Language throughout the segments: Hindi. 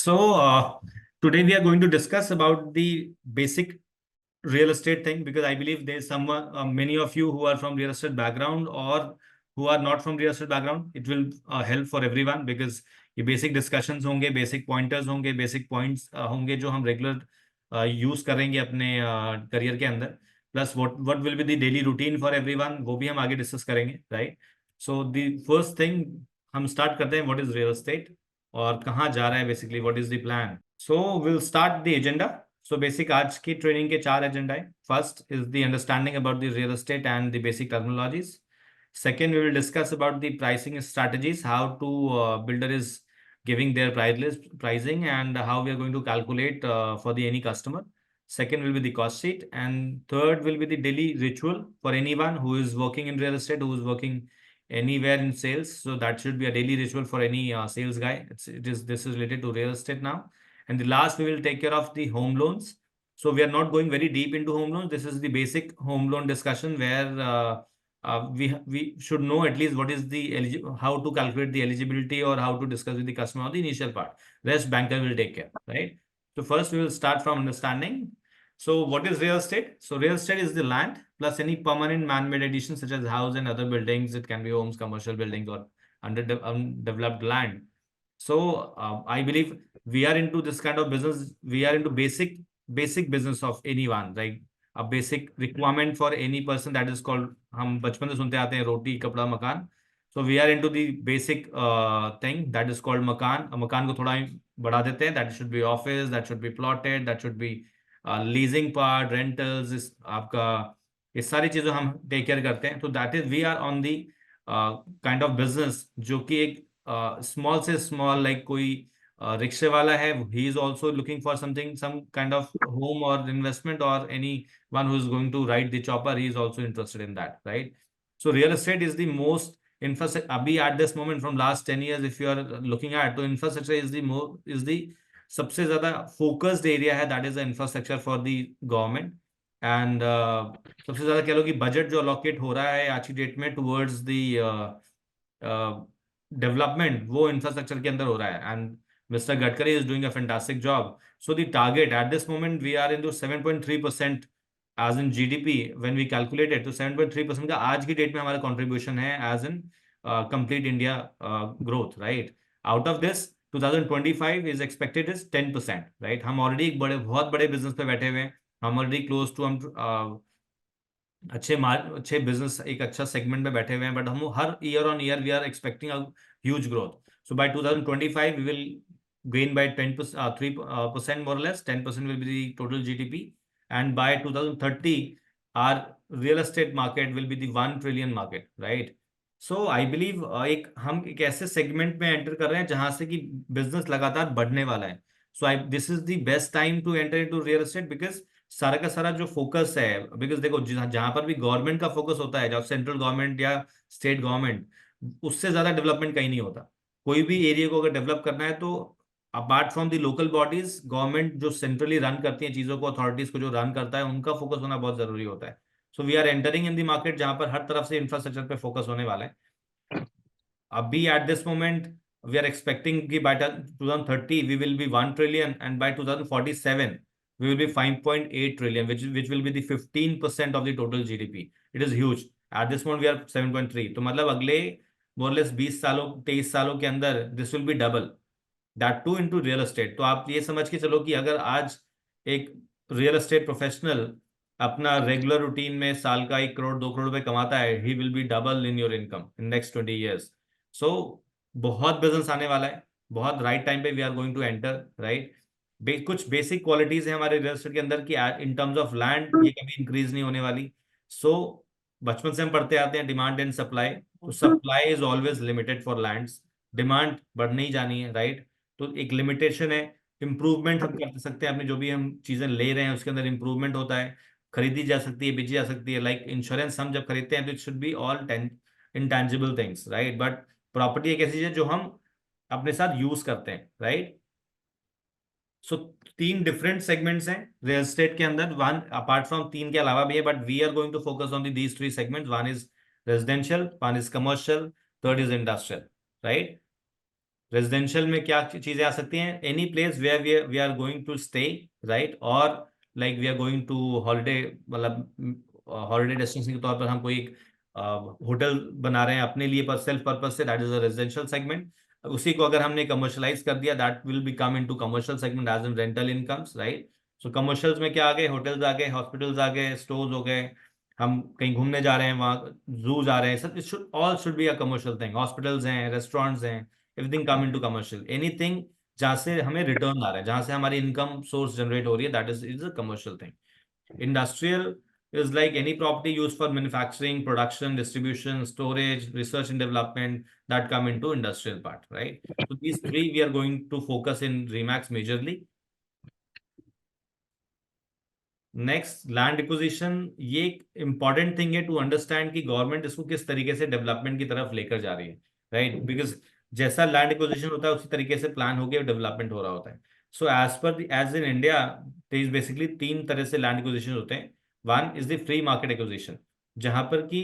So today we are going to discuss about the basic real estate thing because I believe there's someone, many of you who are from real estate background or who are not from real estate background. It will help for everyone because ये basic discussions होंगे, basic pointers होंगे, basic points होंगे जो हम regular use करेंगे अपने career के अंदर. Plus what will be the daily routine for everyone वो भी हम आगे discuss करेंगे, right? So the first thing हम start करते हैं what is real estate और कहाँ जा रहा है basically what is the plan. So we'll start the agenda. So basic आज की ट्रेनिंग के चार एजेंडा है. First is the understanding about the real estate and the basic terminologies. Second, we will discuss about the pricing strategies, how to builder is giving their price list pricing and how we are going to calculate for the any customer. Second will be the cost sheet, and third will be the daily ritual for anyone who is working in real estate, who is working anywhere in sales. So that should be a daily ritual for any sales guy. This is related to real estate now. And the last, we will take care of the home loans. So we are not going very deep into home loans. This is the basic home loan discussion where we should know at least what is the how to calculate the eligibility or how to discuss with the customer on the initial part. Rest banker will take care, right? So first we will start from understanding. So what is real estate? So real estate is the land plus any permanent man-made additions such as house and other buildings. It can be homes, commercial buildings, or undeveloped land. So I believe we are into this kind of business. We are into basic business of anyone, right? A basic requirement for any person that is called हम बचपन से सुनते आते हैं रोटी कपड़ा मकान. So we are into the basic thing that is called मकान. मकान को थोड़ा बढ़ा देते हैं. That should be office, that should be plotted, that should be leasing part, rentals. इस आपका ये सारी चीजें हम टेक केयर करते हैं. तो that is we are on the kind of business जो कि एक स्मॉल से स्मॉल लाइक कोई रिक्शे वाला है. He is also looking for something some kind of home और इन्वेस्टमेंट और anyone who is going to ride the chopper. He is also interested in that, right? So real estate is the most infrastructure अभी at this moment from last 10 years if you are looking at, तो इंफ्रास्ट्रक्चर इज द सबसे ज्यादा फोकस्ड एरिया है. That is the infrastructure for the government. And सबसे ज्यादा कह लो कि बजट जो अलोकेट हो रहा है आज की डेट में टुवर्ड्स द डेवलपमेंट वो इंफ्रास्ट्रक्चर के अंदर हो रहा है. And mister Gadkari is doing a fantastic job. So the target at this moment we are in to 7.3% as in GDP when we calculated. तो 7.3% का आज की डेट में हमारा कंट्रीब्यूशन है as in complete India growth, right? Out of this 2025 is expected is 10%, right? हम ऑलरेडी एक बहुत बड़े बिजनेस पे बैठे हुए हैं. हम ऑलरेडी क्लोज टू हम अच्छे बिजनेस एक अच्छा सेगमेंट में बैठे हुए हैं. बट हम हर year on year we are expecting a huge growth. So by 2025 we will gain by 3% more or less. 10% will be the total GDP, and by 2030 our real estate market will be the 1 trillion market, right? So I believe हम एक ऐसे सेगमेंट में एंटर कर रहे हैं जहां से कि बिजनेस लगातार बढ़ने वाला है. So this is the best time to enter into real estate because सारा का सारा जो फोकस है, बिकॉज देखो जहां पर भी गवर्नमेंट का फोकस होता है, जब सेंट्रल गवर्नमेंट या स्टेट गवर्नमेंट, उससे ज्यादा डेवलपमेंट कहीं नहीं होता. कोई भी एरिया को अगर डेवलप करना है तो apart from the local bodies, government जो सेंट्रली रन करती है चीजों को, अथॉरिटीज को जो रन करता है, उनका फोकस होना बहुत जरूरी होता है. So we are entering in the market जहां पर हर तरफ से इंफ्रास्ट्रक्चर पे फोकस होने वाला है. अभी at this moment we are expecting कि by 2030 we will be 1 trillion and by 2047 we will be 5.8 trillion, which will be the 15% of the total GDP. It is huge. At this moment, we are 7.3. तो मतलब अगले more or less 20 सालों 23 सालों के अंदर this will be double. That too into real estate. तो आप ये समझ के चलो कि अगर आज एक रियल एस्टेट प्रोफेशनल अपना रेगुलर रूटीन में साल का 1 करोड़ 2 करोड़ रुपए कमाता है, he will be double in your income in next 20 years. So बहुत बिजनेस आने वाला है, बहुत राइट टाइम पे we are going to enter, right? कुछ बेसिक क्वालिटीज है हमारे रियल एस्टेट के अंदर की इन टर्म्स ऑफ लैंड ये कभी इंक्रीज नहीं होने वाली. सो बचपन से हम पढ़ते आते हैं डिमांड एंड सप्लाई. तो supply is always limited for lands, demand बढ़ने ही जानी है, राइट? तो एक लिमिटेशन है. इम्प्रूवमेंट हम कर सकते हैं, अपनी जो भी हम चीजें ले रहे हैं उसके अंदर इम्प्रूवमेंट होता है, खरीदी जा सकती है, बेची जा सकती है. लाइक इंश्योरेंस हम जब खरीदते हैं तो it should be all intangible things, right? But property एक ऐसी चीज है जो हम अपने साथ यूज करते हैं, राइट? सो 3 डिफरेंट सेगमेंट्स हैं रियल एस्टेट के अंदर. वन अपार्ट फ्रॉम 3 के अलावा भी है, but we are going to focus on these 3 segments. One is residential, one is commercial, third is industrial, right? Residential में क्या चीजें आ सकती हैं? Any place where we are going to stay, right, और like we are going to holiday, मतलब हॉलीडे डेस्टिनेशन के तौर पर हम कोई एक होटल बना रहे हैं अपने लिए पर सेल्फ पर्पज से, that is a residential segment. उसी को अगर हमने कमर्शलाइज कर दिया, that will be come into commercial segment as in rental incomes, right. So commercials में क्या आ गए? होटल्स आ गए, हॉस्पिटल्स आ गए, स्टोर्स हो गए, हम कहीं घूमने जा रहे हैं वहाँ जू जा रहे हैं, सब should all should be a commercial thing. Hospitals हैं, रेस्टोरेंट्स हैं, एवरीथिंग कम इनटू कमर्शियल। एनीथिंग जहाँ से हमें रिटर्न आ रहा है, जहाँ से हमारी इनकम सोर्स जनरेट हो रही है, that is a commercial thing. Industrial is like any property used for manufacturing, production, distribution, storage, research and development that come into industrial part, right? So these three we are going to focus in Remax majorly. Next, land acquisition. ये एक इंपॉर्टेंट थिंग है टू अंडरस्टैंड कि गवर्नमेंट इसको किस तरीके से डेवलपमेंट की तरफ लेकर जा रही है, राइट। बिकॉज जैसा लैंड एक्विजिशन होता है उसी तरीके से प्लान होकर डेवलपमेंट हो रहा होता है। So as in India there is basically तीन तरह से लैंड एक्विजिशन होते हैं। One is the free market acquisition, जहां पर कि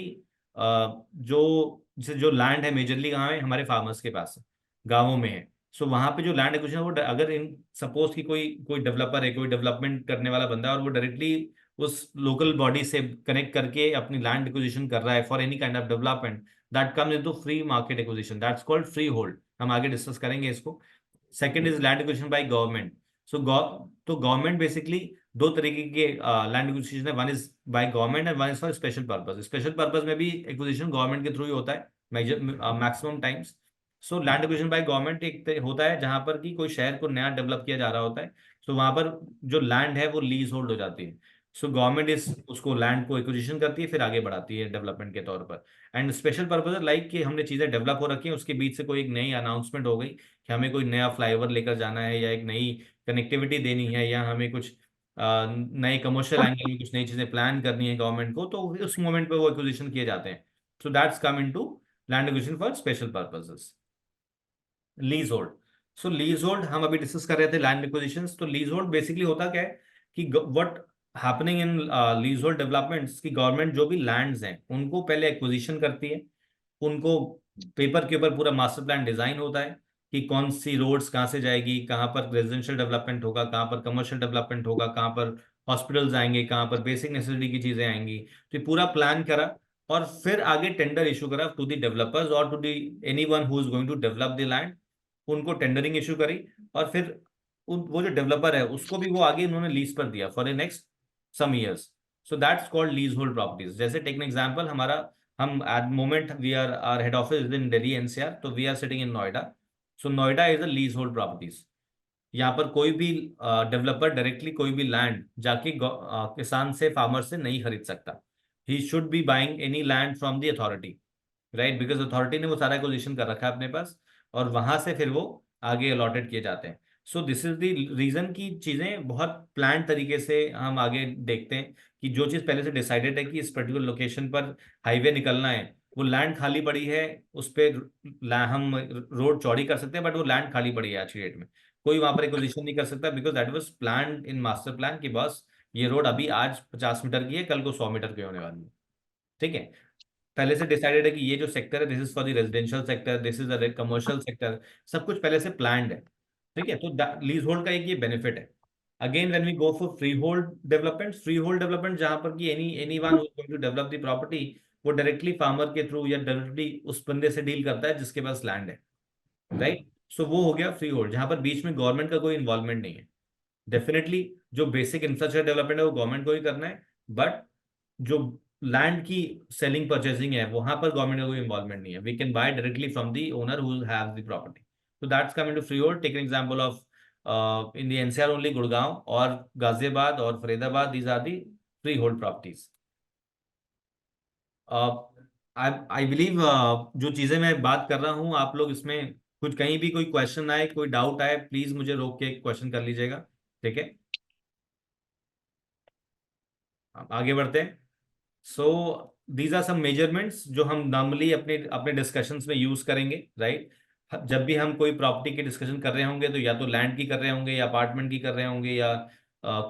जो लैंड है मेजरली कहाँ है? हमारे फार्मर्स के पास है, गाँवों में है। सो वहां पे जो लैंड एक्विजिशन, वो अगर इन सपोज कि कोई कोई डेवलपर है, कोई डेवलपमेंट करने वाला बंदा है, और वो डायरेक्टली उस लोकल बॉडी से कनेक्ट करके अपनी लैंड एक्विजिशन कर रहा है for any kind of development, that comes into free market acquisition, that's called free hold. हम आगे डिस्कस करेंगे इसको। Second is land acquisition by government. So तो गवर्नमेंट बेसिकली दो तरीके के लैंड एक्विजिशन है, one is by government and one is for special purpose. Special purpose में भी एक्विजिशन गवर्नमेंट के थ्रू ही होता है maximum times. So land acquisition by government एक होता है जहां पर कि कोई शहर को नया डेवलप किया जा रहा होता है, तो वहां पर जो लैंड है वो लीज होल्ड हो जाती है। सो गवर्नमेंट इस उसको लैंड को एक्विजिशन करती है, फिर आगे बढ़ाती है डेवलपमेंट के तौर पर। एंड स्पेशल पर्पज लाइक कि हमने चीजें डेवलप हो रखी हैं, उसके बीच से कोई एक नई अनाउंसमेंट हो गई कि हमें कोई नया फ्लाईओवर लेकर जाना है, या एक नई कनेक्टिविटी देनी है, या हमें कुछ नए कमर्शियल एंगल में कुछ नई चीजें प्लान करनी है गवर्नमेंट को, तो उस मोमेंट पे वो एक्विजिशन किए जाते हैं। So that's come into land acquisition for special purposes. Lease hold. So lease hold हम अभी डिस्कस कर रहे थे लैंड एक्विजिशंस। तो लीज होल्ड बेसिकली होता क्या है कि what happening in lease hold developments की गवर्नमेंट जो भी लैंड्स हैं उनको पहले एक्विजिशन करती है। उनको पेपर के ऊपर पूरा मास्टर प्लान डिजाइन होता है कि कौन सी रोड्स कहाँ से जाएगी, कहाँ पर रेजिडेंशियल डेवलपमेंट होगा, कहाँ पर कमर्शियल डेवलपमेंट होगा, कहाँ पर हॉस्पिटल्स आएंगे, कहाँ पर बेसिक नेसेसिटी की चीजें आएंगी। तो ये पूरा प्लान करा, और फिर आगे टेंडर इशू करा टू द डेवलपर्स और to the anyone who is going to develop the land. उनको टेंडरिंग इशू करी, और फिर वो जो डेवलपर है उसको भी वो आगे उन्होंने लीज पर दिया for a next some years. So that's called lease hold properties. जैसे टेक एन एग्जांपल, हमारा हम at moment we are are head office in Delhi NCR, तो we are sitting in Noida. So Noida is a lease hold properties. यहाँ पर कोई भी डेवलपर डायरेक्टली कोई भी लैंड जाके किसान से, फार्मर से नहीं खरीद सकता। He should be buying any land from the authority, right, because authority ने वो सारा एक्विजिशन कर रखा है अपने पास, और वहां से फिर वो आगे अलॉटेड किए जाते हैं। So this is the reason की चीजें बहुत प्लान तरीके से हम आगे देखते हैं कि जो चीज पहले से डिसाइडेड है कि इस पर्टिकुलर लोकेशन पर हाईवे निकलना है, वो लैंड खाली पड़ी है, उस पर हम रोड चौड़ी कर सकते हैं, बट वो लैंड खाली पड़ी है आज की डेट में। कोई वहां पर एक्विजिशन नहीं कर सकता, because that was plan in master plan कि बस ये रोड अभी आज 50 मीटर की है, कल को 100 मीटर की होने वाली है। ठीक है, पहले से डिसाइडेड है कि ये जो सेक्टर है this is for the residential sector, this is a commercial sector, सब कुछ पहले से प्लान्ड है। ठीक है, तो लीज होल्ड का एक ये बेनिफिट है। Again when we go for free hold development, free hold development जहां पर कि anyone who is going to develop the property, वो डायरेक्टली फार्मर के थ्रू या डायरेक्टली उस बंदे से डील करता है जिसके पास लैंड है, राइट। सो वो हो गया फ्री होल्ड, जहां पर बीच में गवर्नमेंट का कोई इन्वॉल्वमेंट नहीं है। डेफिनेटली जो बेसिक इंफ्रास्ट्रक्चर डेवलपमेंट है वो गवर्नमेंट को ही करना है, बट जो लैंड की सेलिंग परचेसिंग है वहां पर गवर्नमेंट का कोई इन्वॉल्वमेंट नहीं है। We can buy directly from the owner who have the property. तो that's come into free hold. Take an example of in the NCR only, Gurgaon और गाजियाबाद और Faridabad, these are the free hold properties. I I believe जो चीजें मैं बात कर रहा हूँ, आप लोग इसमें कुछ कहीं भी कोई क्वेश्चन आए, कोई डाउट आए, प्लीज मुझे रोक के क्वेश्चन कर लीजिएगा। ठीक है, अब आगे बढ़ते हैं। So these are some measurements जो हम नॉर्मली अपने अपने डिस्कशंस में यूज करेंगे, राइट। जब भी हम कोई प्रॉपर्टी की डिस्कशन कर रहे होंगे, तो या तो लैंड की कर रहे होंगे, या अपार्टमेंट की कर रहे होंगे, या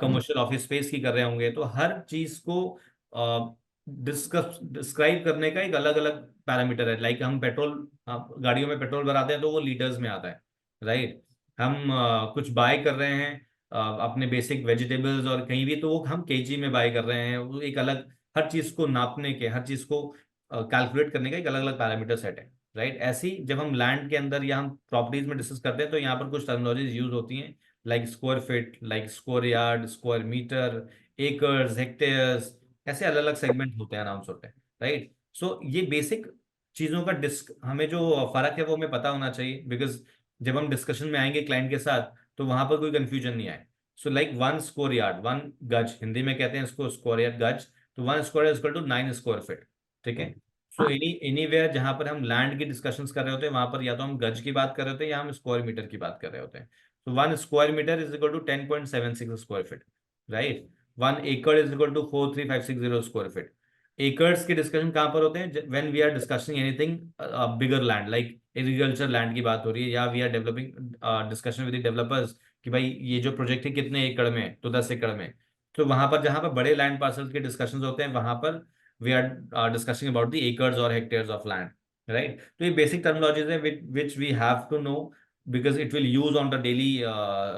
कमर्शियल ऑफिस स्पेस की कर रहे होंगे, तो हर चीज को डिस्कस डिस्क्राइब करने का एक अलग अलग पैरामीटर है। लाइक हम पेट्रोल गाड़ियों में पेट्रोल भराते हैं तो वो लीटर्स में आता है, राइट। हम कुछ बाय कर रहे हैं अपने बेसिक वेजिटेबल्स और कहीं भी, तो वो हम केजी में बाय कर रहे हैं। वो एक अलग, हर चीज को नापने के, हर चीज को कैलकुलेट करने का एक अलग अलग पैरामीटर सेट है, राइट। ऐसी जब हम लैंड के अंदर या हम प्रॉपर्टीज में डिस्कस करते हैं तो यहाँ पर कुछ टर्मिनोलॉजीज यूज होती हैं, like square feet, like square yard, square metre, acres, hectares, ऐसे अलग अलग सेगमेंट होते हैं, नाउन्स होते हैं, राइट। सो ये बेसिक चीजों का डिस्क हमें जो फर्क है वो हमें पता होना चाहिए, बिकॉज जब हम डिस्कशन में आएंगे क्लाइंट के साथ तो वहां पर कोई कंफ्यूजन नहीं आए। So like one square yard, one गज, हिंदी में कहते हैं इसको स्क्वायर यार्ड, गज। तो one square is equal to 9 square feet, ठीक है। सो एनीवेयर जहां पर हम लैंड की डिस्कशंस कर रहे होते हैं वहां पर या तो हम गज की बात कर रहे होते हैं या हम स्क्वायर मीटर की बात कर रहे होते हैं। तो one square meter is equal to 10.76 square feet, right. One एकड़ is equal to 43,560 square feet. Acres के डिस्कशन कहाँ पर होते हैं? When we are discussing anything bigger land, like agriculture land की बात हो रही है, या we are developing discussion with developers कि भाई ये जो प्रोजेक्ट है कितने एकड़ में है, तो 10 एकड़ में। तो वहां पर जहां पर बड़े लैंड पार्सल्स के डिस्कशंस होते हैं वहां पर we are discussing about the acres और हेक्टेयर्स ऑफ लैंड, राइट। तो ये बेसिक टर्मिनोलॉजीज है which we have to know, because it will use on the daily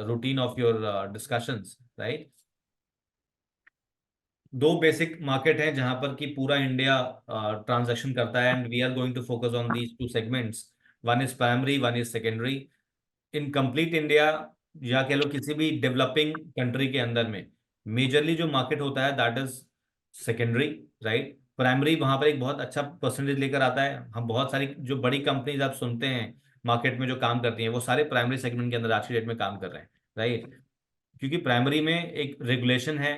routine of your discussions, right? दो बेसिक मार्केट हैं जहां पर कि पूरा इंडिया ट्रांजैक्शन करता है, and we are going to focus on these two segments. One is primary, one is secondary. In complete India या कह लो किसी भी डेवलपिंग कंट्री के अंदर में मेजरली जो मार्केट होता है that is secondary, right. Primary वहां पर एक बहुत अच्छा परसेंटेज लेकर आता है। हम बहुत सारी जो बड़ी कंपनीज आप सुनते हैं मार्केट में जो काम करती हैं वो सारे प्राइमरी सेगमेंट के अंदर आज की डेट में काम कर रहे हैं, राइट। क्योंकि प्राइमरी में एक रेगुलेशन है,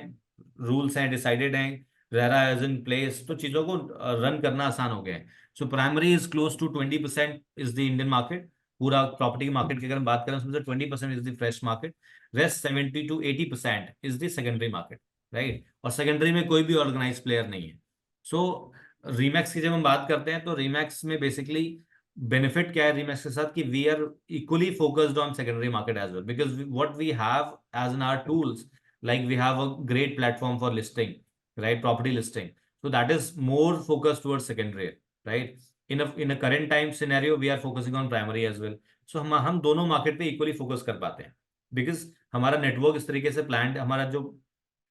रूल्स हैं, डिसाइडेड हैं, रेरा एज इन प्लेस, तो चीजों को रन करना आसान हो गया है। So primary is close to 20% is the Indian market. पूरा प्रॉपर्टी की मार्केट की अगर हम बात करें उसमें से 20% is the fresh market. Rest 70 to 80% is the secondary market, right. और सेकेंडरी में कोई भी ऑर्गेनाइज प्लेयर नहीं है। सो रीमैक्स की जब हम बात करते हैं तो रीमैक्स में बेसिकली बेनिफिट क्या है रीमैक्स के साथ, कि we are equally focused on secondary market as well, because what we have as in our tools, like we have a great platform for listing, right, property listing. So that is more focused towards secondary, right. In a current time scenario we are focusing on primary as well. So हम दोनों मार्केट पे इक्वली फोकस कर पाते हैं, बिकॉज हमारा नेटवर्क इस तरीके से प्लान, हमारा जो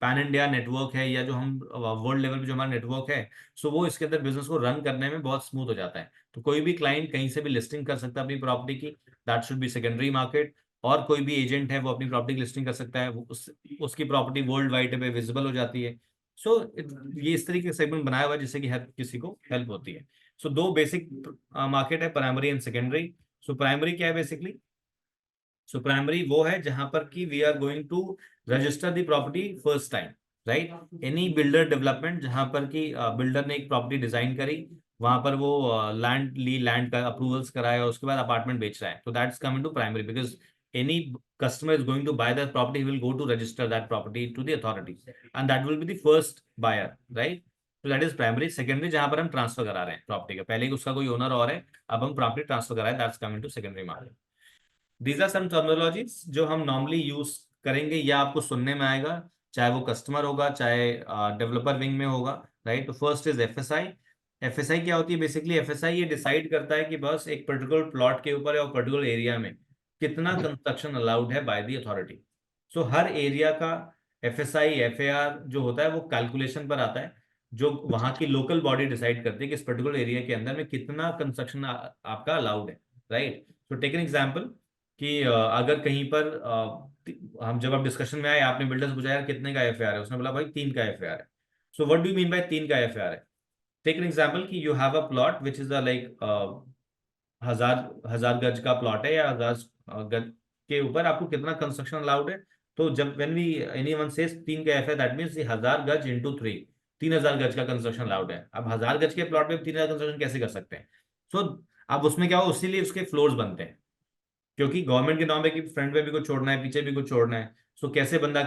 पैन इंडिया नेटवर्क है या जो हम वर्ल्ड लेवल पे जो हमारा नेटवर्क है, सो वो इसके अंदर बिजनेस को रन करने में बहुत स्मूथ हो जाता है। तो कोई भी क्लाइंट कहीं से भी लिस्टिंग कर सकता है अपनी प्रॉपर्टी की, that should be secondary market. और कोई भी एजेंट है वो अपनी प्रॉपर्टी की लिस्टिंग कर सकता है, वो उसकी प्रॉपर्टी वर्ल्ड वाइड पे विजिबल हो जाती है। सो ये इस तरीके से सेगमेंट बनाया हुआ है जिससे कि हर किसी को हेल्प होती है। सो दो बेसिक मार्केट है, primary and secondary. So primary क्या है बेसिकली? सो प्राइमरी वो है जहां पर कि we are going to register the property first time, right. Any builder development जहां पर कि बिल्डर ने एक प्रॉपर्टी डिजाइन करी, वहां पर वो लैंड का अप्रूवल्स कराया और उसके बाद अपार्टमेंट बेच रहा है, तो that's coming to primary, because any customer is going to buy that property, he will go to register that property to the authority, and that will be the first buyer, right? So that is primary. Secondary जहां पर हम ट्रांसफर करा रहे हैं प्रॉपर्टी का, पहले उसका कोई ओनर और है, अब हम प्रॉपर्टी ट्रांसफर करा रहे हैं, that's coming to secondary market. These are some terminologies जो हम नॉर्मली यूज करेंगे या आपको सुनने में आएगा, चाहे वो कस्टमर होगा चाहे डेवलपर विंग में होगा, राइट। तो फर्स्ट इज एफएसआई। एफएसआई क्या होती है बेसिकली? एफएसआई ये डिसाइड करता है कि बस एक पर्टिकुलर प्लॉट के ऊपर या पर्टिकुलर एरिया में कितना कंस्ट्रक्शन अलाउड है by the authority. So her area का एफएसआई एफएआर जो होता है वो कैलकुलेशन पर आता है, जो वहां की लोकल बॉडी डिसाइड करती है कि इस पर्टिकुलर एरिया के अंदर में कितना कंस्ट्रक्शन आपका अलाउड है, राइट। तो टेक एन एग्जांपल कि अगर कहीं पर हम जब आप डिस्कशन में आए आपने बिल्डर से पूछा यार कितने का एफआईआर है, उसने बोला भाई 3 का एफआईआर है। So what do you mean by 3 का एफआईआर है? टेक एन एग्जांपल कि you have a plot which is like 1000 गज का प्लॉट है, या 1000 गज के ऊपर आपको कितना कंस्ट्रक्शन अलाउड है। तो जब व्हेन वी एनीवन सेज 3 का एफआईआर, दैट मींस 1000 गज इंटू 3, 3000 गज का कंस्ट्रक्शन अलाउड है। अब 1000 गज के प्लॉट में 3000 कंस्ट्रक्शन कैसे कर सकते हैं? सो अब उसमें क्या हो, उसी उसके फ्लोर्स बनते हैं, क्योंकि गवर्नमेंट के नाम है कि फ्रंट में भी कुछ छोड़ना है पीछे भी कुछ छोड़ना है। सो कैसे बंदा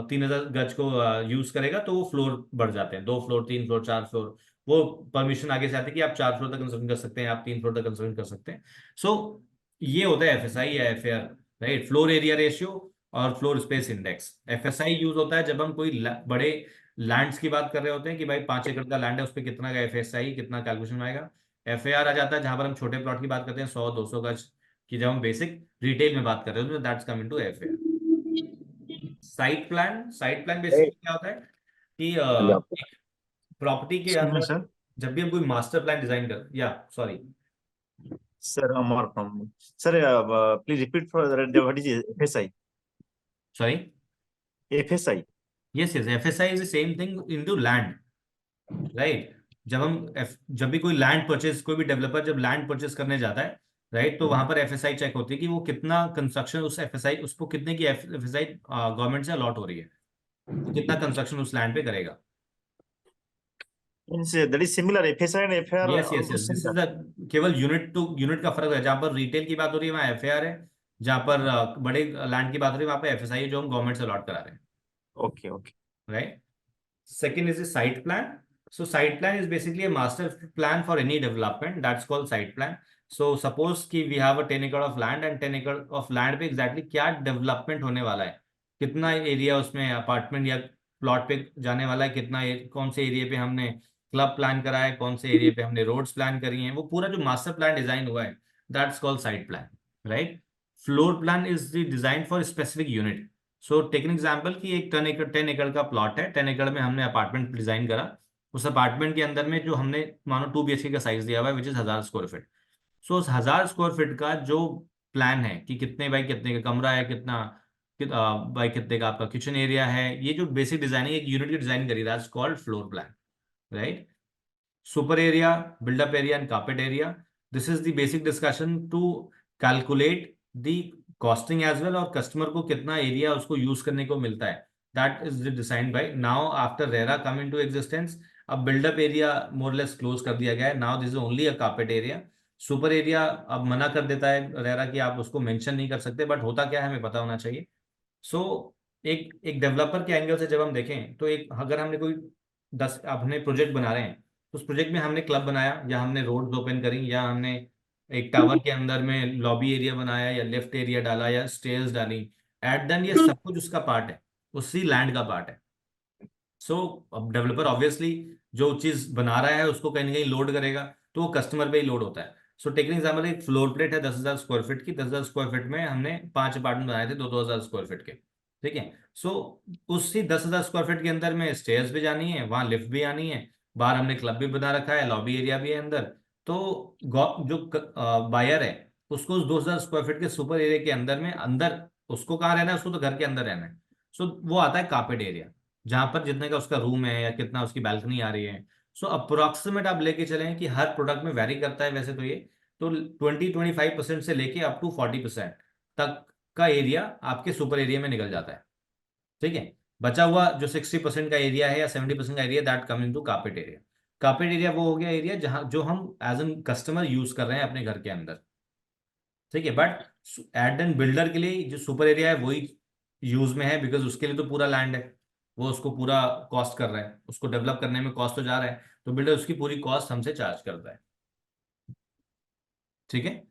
3000 गज को यूज करेगा, तो वो फ्लोर बढ़ जाते हैं, 2 फ्लोर, 3 फ्लोर, 4 फ्लोर। वो परमिशन आगे से आती है कि आप 4 फ्लोर तक कंस्ट्रक्शन कर सकते हैं, आप 3 फ्लोर तक कंस्ट्रक्शन कर सकते हैं। सो ये होता है एफएसआई या FAR, right. Floor area ratio और floor space index. FSI use होता है जब हम कोई बड़े लैंड्स की बात कर रहे होते हैं कि भाई 5 एकड़ का लैंड है, उस पर कितना का एफएसआई, कितना कैलकुलेशन आएगा। एफएआर आ जाता है जहां पर हम छोटे प्लॉट की बात करते हैं, 100, 200 गज, कि जब हम बेसिक रिटेल में बात कर रहे हो तो that's coming to FAR. Site plan basically क्या होता है कि एक प्रॉपर्टी के Excuse me, अंदर sir. जब भी हम कोई मास्टर प्लान डिजाइन कर, या sorry, Sir, Amar from. Sir, please repeat for what is FSI? Sorry, FSI. Yes yes, FSI is the same thing in to land, right. जब भी कोई लैंड परचेज, कोई भी डेवलपर जब लैंड परचेज करने जाता है, राइट, तो वहां पर एफएसआई चेक होती है कि वो कितना कंस्ट्रक्शन उस एफएसआई, उसको कितने की एफएसआई गवर्नमेंट से अलॉट हो रही है, वो कितना कंस्ट्रक्शन उस लैंड पे करेगा। Means that is similar. FSI and FAR are yes yes yes, almost this is similar. The केवल यूनिट टू यूनिट का फर्क है। जहाँ पर रिटेल की बात हो रही है वहाँ एफएआर है, जहाँ पर बड़े लैंड की बात हो रही है वहाँ पे एफएसआई है जो हम गवर्नमेंट से अलॉट करा रहे हैं, Okay, okay. Right. Second is the site plan. So site plan is basically a master plan for any development. That's called site plan. So suppose कि we have a 10 acre of land and 10 acre of land पे exactly क्या development होने वाला है, कितना एरिया उसमें अपार्टमेंट या प्लॉट पे जाने वाला है, कितना कौन से एरिया पे हमने क्लब प्लान करा है, कौन से एरिया पे हमने रोड्स प्लान करी हैं, वो पूरा जो मास्टर प्लान डिजाइन हुआ है that's called site plan, right. Floor plan is the design for specific unit. So take an example कि एक 10 एकड़ का प्लॉट है, 10 एकड़ में हमने अपार्टमेंट डिजाइन करा। उस अपार्टमेंट के अंदर में जो हमने मानो 2 BHK का साइज दिया हुआ है विच इज 1000 स्क्वायर फीट। सो उस 1000 स्क्वायर फीट का जो प्लान है कि कितने बाई कितने का कमरा है, कितना बाई कितने का आपका किचन एरिया है, ये जो बेसिक डिजाइन है एक यूनिट की डिजाइन करी, that's called floor plan, right. super area, build up area and carpet area. This is the basic discussion to calculate the costing as well, और कस्टमर को कितना एरिया उसको यूज करने को मिलता है, that is decide by now after RERA come into existence. अब बिल्डअप एरिया मोरलेस क्लोज कर दिया गया है, now this is only a carpet area. Super area अब मना कर देता है रेरा कि आप उसको मेंशन नहीं कर सकते, बट होता क्या है हमें पता होना चाहिए। सो एक एक डेवलपर के एंगल से जब हम देखें तो एक अगर हमने कोई 10 हमने प्रोजेक्ट बना रहे हैं, तो उस प्रोजेक्ट में हमने क्लब बनाया या हमने रोड्स ओपन करी या हमने एक टावर के अंदर में लॉबी एरिया बनाया या लिफ्ट एरिया डाला या स्टेयर्स डाली, एट देन ये सब कुछ उसका पार्ट है, उसी लैंड का पार्ट है। सो अब डेवलपर ऑब्वियसली जो चीज बना रहा है उसको कहीं ना कहीं लोड करेगा, तो वो कस्टमर पे ही लोड होता है। सो टेक एग्जाम्पल, एक फ्लोर प्लेट है 10,000 स्क्वायर फीट की, 10,000 स्क्वायर फीट में हमने 5 अपार्टमेंट बनाए थे 2-2 हजार स्क्वायर फीट के, ठीक है। सो उसी 10,000 स्क्वायर फीट के अंदर में स्टेयर्स भी जानी है, वहां लिफ्ट भी आनी है, बाहर हमने क्लब भी बना रखा है, लॉबी एरिया भी है अंदर। तो जो बायर है उसको उस 2,000 स्क्वायर फीट के सुपर एरिया के अंदर में, अंदर उसको कहाँ रहना है, उसको तो घर के अंदर रहना है। सो वो आता है कारपेट एरिया, जहां पर जितने का उसका रूम है या कितना उसकी बैल्कनी आ रही है। सो अप्रोक्सीमेट आप लेके चलें कि हर प्रोडक्ट में वैरी करता है वैसे तो ये, तो 20-25% से लेके अप टू 40% तक का एरिया आपके सुपर एरिया में निकल जाता है, ठीक है। बचा हुआ जो 60% का एरिया है या 70% का area, that come into carpet area. Carpet area वो हो गया एरिया जहां जो हम एज एन कस्टमर यूज कर रहे हैं अपने घर के अंदर, ठीक है। बट एड एंड बिल्डर के लिए जो सुपर एरिया है वही यूज में है, बिकॉज उसके लिए तो पूरा लैंड है, वो उसको पूरा कॉस्ट कर रहा है, उसको डेवलप करने में कॉस्ट तो जा रहा है, तो बिल्डर उसकी पूरी कॉस्ट हमसे चार्ज करता है, ठीक है।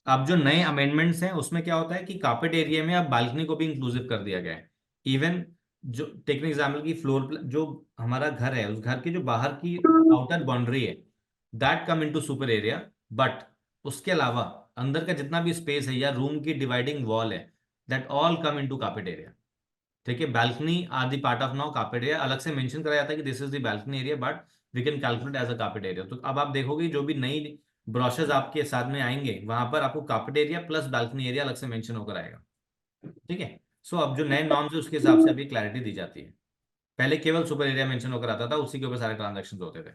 अब जो नए अमेंडमेंट्स हैं उसमें क्या होता है कि कारपेट एरिया में अब बालकनी को भी इंक्लूसिव कर दिया गया है। इवन जो टेक एग्जाम्पल की जो हमारा घर है उस घर की जो बाहर की आउटर बाउंड्री है, that come into super area. But उसके अलावा अंदर का जितना भी स्पेस है या रूम की डिवाइडिंग वॉल है, that all come into carpet area, ठीक है। Balcony are the part of now carpet area, अलग से मेंशन करा जाता है कि this is the balcony area, but we can calculate as a carpet area. तो अब आप देखोगे जो भी नई ब्रोशर्स आपके साथ में आएंगे वहां पर आपको carpet area plus balcony area अलग से मेंशन होकर आएगा, ठीक है। सो अब जो नए नॉर्म्स है उसके हिसाब से अभी क्लैरिटी दी जाती है। पहले केवल सुपर एरिया मेंशन होकर आता था, उसी के ऊपर सारे ट्रांजेक्शन होते थे,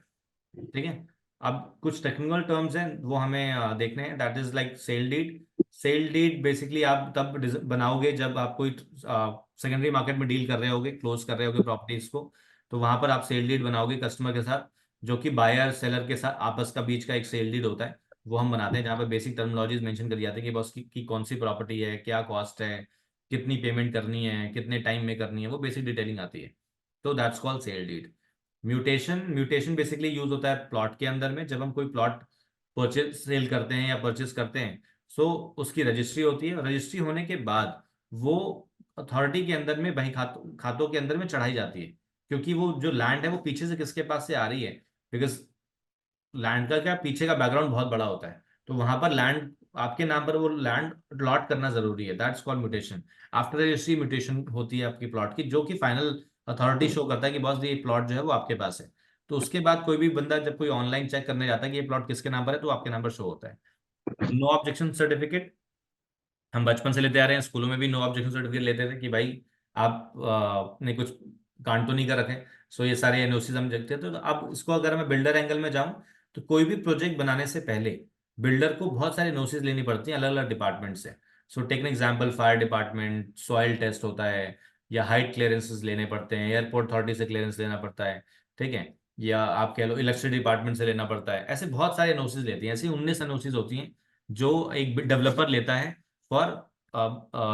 ठीक है। अब कुछ टेक्निकल टर्म्स हैं वो हमें देखने हैं, that is like sale deed. Sale deed basically आप तब बनाओगे जब आप कोई सेकेंडरी मार्केट में डील कर रहे होगे, क्लोज कर रहे होगे प्रॉपर्टीज को, तो वहां पर आप सेल डीड बनाओगे कस्टमर के साथ, जो कि बायर सेलर के साथ आपस का बीच का एक सेल डीड होता है, वो हम बनाते हैं, जहाँ पर बेसिक टर्मिनोलॉजीज मेंशन करी जाती है कि बस की कौन सी प्रॉपर्टी है, क्या कॉस्ट है, कितनी पेमेंट करनी है, कितने टाइम में करनी है, वो बेसिक डिटेलिंग आती है। तो that's called sale deed. Mutation basically use होता है प्लॉट के अंदर में, जब हम कोई प्लॉट परचेज सेल करते हैं या परचेज करते हैं। सो उसकी रजिस्ट्री होती है, रजिस्ट्री होने के बाद वो अथॉरिटी के अंदर में बही खातों के अंदर में चढ़ाई जाती है, क्योंकि वो जो लैंड है वो पीछे से किसके पास से आ रही है, बिकॉज लैंड का क्या पीछे का बैकग्राउंड बहुत बड़ा होता है, तो वहां पर लैंड आपके नाम पर वो लैंड लॉट करना जरूरी है, that's called mutation. After registry mutation होती है आपकी प्लॉट की, जो कि फाइनल अथॉरिटी शो करता है कि बॉस ये प्लॉट जो है वो आपके पास है। तो उसके बाद कोई भी बंदा जब कोई ऑनलाइन चेक करने जाता है कि ये प्लॉट किसके नाम पर है, तो आपके नाम पर शो होता है। नो ऑब्जेक्शन सर्टिफिकेट हम बचपन से लेते आ रहे हैं, स्कूलों में भी नो ऑब्जेक्शन सर्टिफिकेट लेते थे कि भाई आप ने कुछ कांड तो नहीं कर रखे। सो ये सारे एनओसीज हम देखते थे। तो अब इसको अगर मैं बिल्डर एंगल में जाऊं, तो कोई भी प्रोजेक्ट बनाने से पहले बिल्डर को बहुत सारे एनओसीज लेनी पड़ती हैं अलग अलग डिपार्टमेंट से। So take an example, fire department, soil test होता है, या हाइट क्लियरेंसेस लेने पड़ते हैं, एयरपोर्ट अथॉरिटी से क्लियरेंस लेना पड़ता है, ठीक है, या आप कह लो इलेक्ट्रिसिटी डिपार्टमेंट से लेना पड़ता है। ऐसे बहुत सारे एनओसीज लेती हैं, ऐसी 19 एनओसीज होती हैं जो एक डेवलपर लेता है for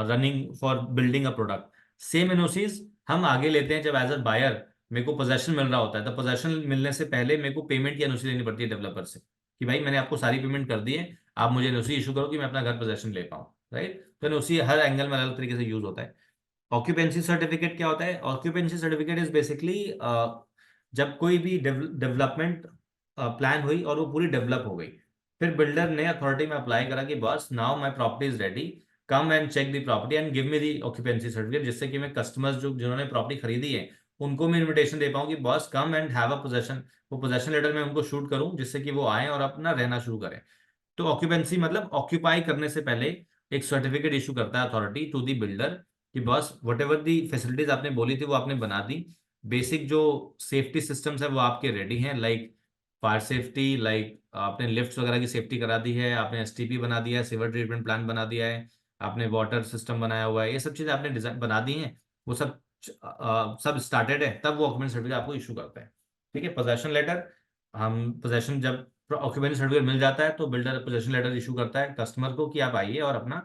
running, for building a product. Same NOCs हम आगे लेते हैं जब एज अ बायर मेरे को पोजेशन मिल रहा होता है। तो पोजेशन मिलने से पहले मेरे को पेमेंट की एनओसी लेनी पड़ती है डेवलपर से, कि भाई मैंने आपको सारी पेमेंट कर दी है, आप मुझे एनओसी इशू करो कि मैं अपना घर पोजेशन ले पाऊँ, राइट। तो एनओसी हर एंगल में अलग तरीके से यूज होता है। ऑक्यूपेंसी सर्टिफिकेट क्या होता है? ऑक्यूपेंसी सर्टिफिकेट इज बेसिकली जब कोई भी डेवलपमेंट प्लान हुई और वो पूरी डेवलप हो गई, फिर बिल्डर ने अथॉरिटी में अप्लाई करा कि बस now my property is ready, come and check the property and give me the occupancy certificate, जिससे कि मैं कस्टमर्स जो जिन्होंने प्रॉपर्टी खरीदी है उनको मैं इन्विटेशन दे पाऊँ कि बस come and have a possession. वो पोजेशन लेटर में उनको शूट करूँ जिससे कि वो आए और अपना रहना शुरू करें। तो ऑक्यूपेंसी मतलब ऑक्यूपाई करने से पहले एक सर्टिफिकेट इशू करता है अथॉरिटी टू दी बिल्डर कि बस वट एवर दी फैसिलिटीज आपने बोली थी वो आपने बना दी। बेसिक जो सेफ्टी सिस्टम्स है वो आपके रेडी हैं, लाइक फायर सेफ्टी, लाइक आपने लिफ्ट वगैरह की सेफ्टी करा दी है, आपने एसटीपी बना दिया है, सिवर ट्रीटमेंट प्लान बना दिया है, आपने वाटर सिस्टम बनाया हुआ है, ये सब चीज़ें आपने डिजाइन बना दी हैं। वो सब सब स्टार्टेड है, तब वो ऑक्यूपेंसी सर्टिफिकेट आपको इशू करता है। ठीक है, पोजेशन लेटर, हम पोजेशन जब ऑक्यूपेंसी सर्टिफिकेट मिल जाता है तो बिल्डर पोजेशन लेटर इशू करता है कस्टमर को कि आप आइए और अपना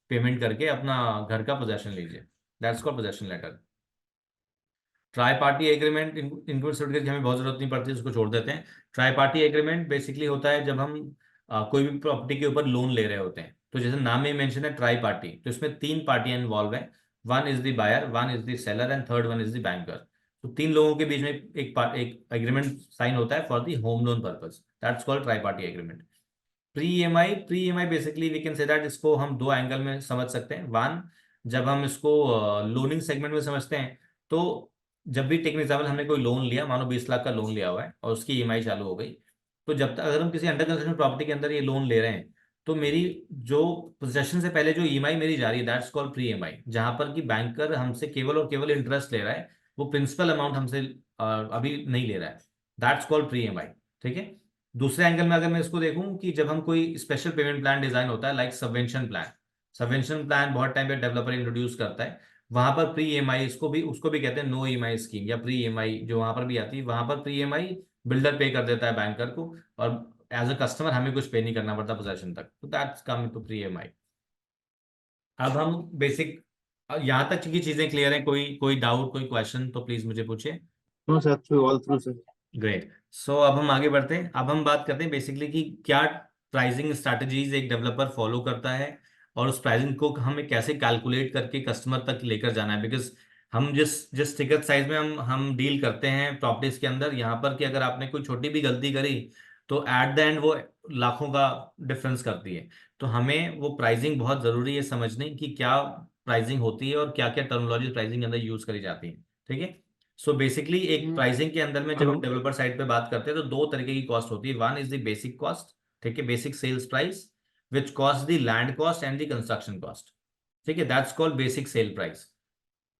पेमेंट करके अपना घर का पोजेशन लीजिए। That's called possession letter. Tri party agreement include certificate की हमें बहुत जरूरत नहीं पड़ती, उसको छोड़ देते हैं। ट्राई पार्टी एग्रीमेंट बेसिकली होता है जब हम कोई भी प्रॉपर्टी के ऊपर लोन ले रहे होते हैं। तो जैसे नाम में मेंशन है ट्राई पार्टी, तो इसमें तीन पार्टियां इन्वॉल्व हैं। One is the buyer, one is the seller and third one is the banker. तो तीन लोगों के बीच में एक एग्रीमेंट साइन होता है for the home loan purpose, that's called tri party agreement. Pre EMI basically we can say that, इसको हम दो एंगल में समझ सकते हैं। वन, जब हम इसको लोनिंग सेगमेंट में समझते हैं, तो जब भी टेक एग्जाम्पल हमने कोई लोन लिया, मानो 20 लाख का लोन लिया हुआ है और उसकी ईएमआई चालू हो गई, तो जब तक अगर हम किसी अंडर कंस्ट्रक्शन प्रॉपर्टी के अंदर ये लोन ले रहे हैं, तो मेरी जो पोजेशन से पहले जो ईएमआई मेरी जा रही है दैट्स कॉल्ड प्री ईएमआई, जहां पर कि बैंकर हमसे केवल और केवल इंटरेस्ट ले रहा है, वो प्रिंसिपल अमाउंट हमसे अभी नहीं ले रहा है। That's called pre EMI. ठीक है। दूसरे एंगल में अगर मैं इसको देखूं कि जब हम कोई स्पेशल पेमेंट प्लान डिजाइन होता है like subvention plan, subvention plan बहुत टाइम पे डेवलपर इंट्रोड्यूस करता है, वहां पर प्री ईएमआई इसको भी उसको भी कहते हैं नो ईएमआई स्कीम या प्री ईएमआई, जो वहां पर भी आती है, वहां पर प्री ईएमआई बिल्डर पे कर देता है बैंकर को, और एज अ कस्टमर हमें कुछ पे नहीं करना पड़ता पोजेशन तक। तो that's come to pre EMI. अब हम बेसिक यहाँ तक की चीजें क्लियर हैं? कोई कोई डाउट, कोई क्वेश्चन तो प्लीज मुझे पूछिए। No, sir. Through all through, sir. Great. So अब हम आगे बढ़ते हैं। अब हम बात करते हैं बेसिकली कि क्या प्राइसिंग स्ट्रैटेजीज एक डेवलपर फॉलो करता है, और उस प्राइसिंग को हमें कैसे कैलकुलेट करके कस्टमर तक लेकर जाना है। बिकॉज हम जिस जिस टिकट साइज में हम डील करते हैं प्रॉपर्टीज के अंदर, यहाँ पर कि अगर आपने कोई छोटी भी गलती करी तो एट द एंड वो लाखों का डिफरेंस करती है। तो हमें वो प्राइसिंग बहुत जरूरी है समझने की, क्या प्राइसिंग होती है और क्या क्या टर्मिनोलॉजी प्राइसिंग के अंदर यूज करी जाती है। ठीक है। सो बेसिकली एक प्राइसिंग के अंदर में जब हम Hello. डेवलपर साइड पे बात करते हैं तो दो तरीके की कॉस्ट होती है। One is the basic cost, ठीक है, basic sales price, which cost the land cost and the construction cost. ठीक है, that's called basic sale price.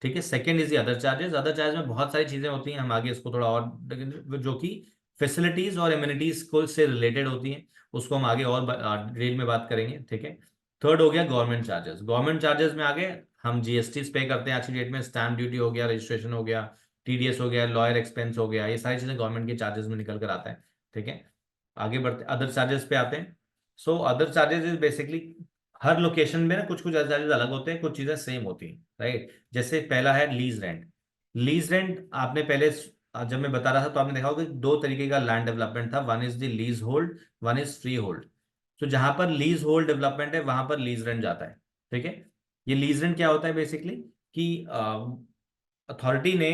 ठीक है। Second is the other charges. Other charge में बहुत सारी चीजें होती हैं, हम आगे इसको थोड़ा और जो कि फैसिलिटीज और एमिनिटीज को से रिलेटेड होती हैं, उसको हम आगे और डिटेल में बात करेंगे। ठीक है। थर्ड हो गया गवर्नमेंट चार्जेस। गवर्नमेंट चार्जेस में आगे हम जीएसटी पे करते हैं आज की डेट में, स्टैम्प ड्यूटी हो गया, रजिस्ट्रेशन हो गया, टीडीएस हो गया, लॉयर एक्सपेंस हो गया, ये सारी चीजें गवर्नमेंट के चार्जेस में निकल कर आता है। ठीक है। आगे बढ़ते अदर चार्जेस पे आते हैं। So other charges is basically her location में ना कुछ कुछ चार्जेस अलग होते हैं, कुछ चीजें सेम होती हैं, राइट। जैसे पहला है लीज रेंट। लीज रेंट आपने पहले जब मैं बता रहा था तो आपने देखा होगा कि दो तरीके का लैंड डेवलपमेंट था, one is the lease hold, one is free hold. तो जहां पर लीज होल्ड डेवलपमेंट है वहां पर लीज रेंट जाता है। ठीक है। ये लीज रेंट क्या होता है बेसिकली कि अथॉरिटी ने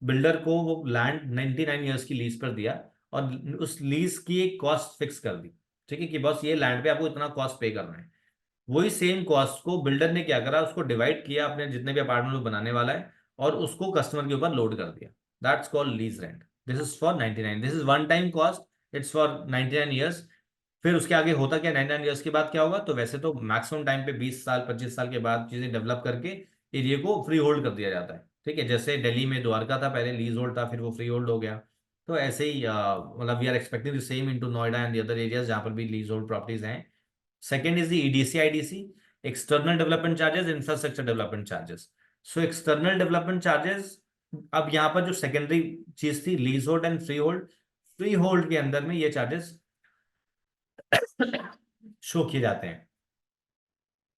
बिल्डर को वो लैंड 99 ईयर्स की लीज पर दिया और उस लीज की एक कॉस्ट फिक्स कर दी। ठीक है, कि बस ये लैंड पे आपको इतना कॉस्ट पे करना है। वही सेम कॉस्ट को बिल्डर ने क्या करा, उसको डिवाइड किया अपने जितने भी अपार्टमेंट वो बनाने वाला है, और उसको कस्टमर के ऊपर लोड कर दिया। That's called lease rent. This is for 99, this is one time cost, it's for 99 years. फिर उसके आगे होता क्या, 99 ईयर्स के बाद क्या होगा, तो वैसे तो मैक्सिमम टाइम पे 20 साल 25 साल के बाद चीजें डेवलप करके एरिया को फ्री होल्ड कर दिया जाता है। ठीक है, जैसे दिल्ली में द्वारका था, पहले लीज होल्ड था, फिर वो फ्री होल्ड हो गया। तो ऐसे ही मतलब we are expecting the same into Noida and the other areas जहाँ पर भी लीज होल्ड प्रॉपर्टीज हैं। Second is the EDC, IDC, external development charges, infrastructure development charges. So external development charges, अब यहाँ पर जो सेकेंडरी चीज थी lease hold and free hold, free hold के अंदर में ये चार्जेस शो किए जाते हैं।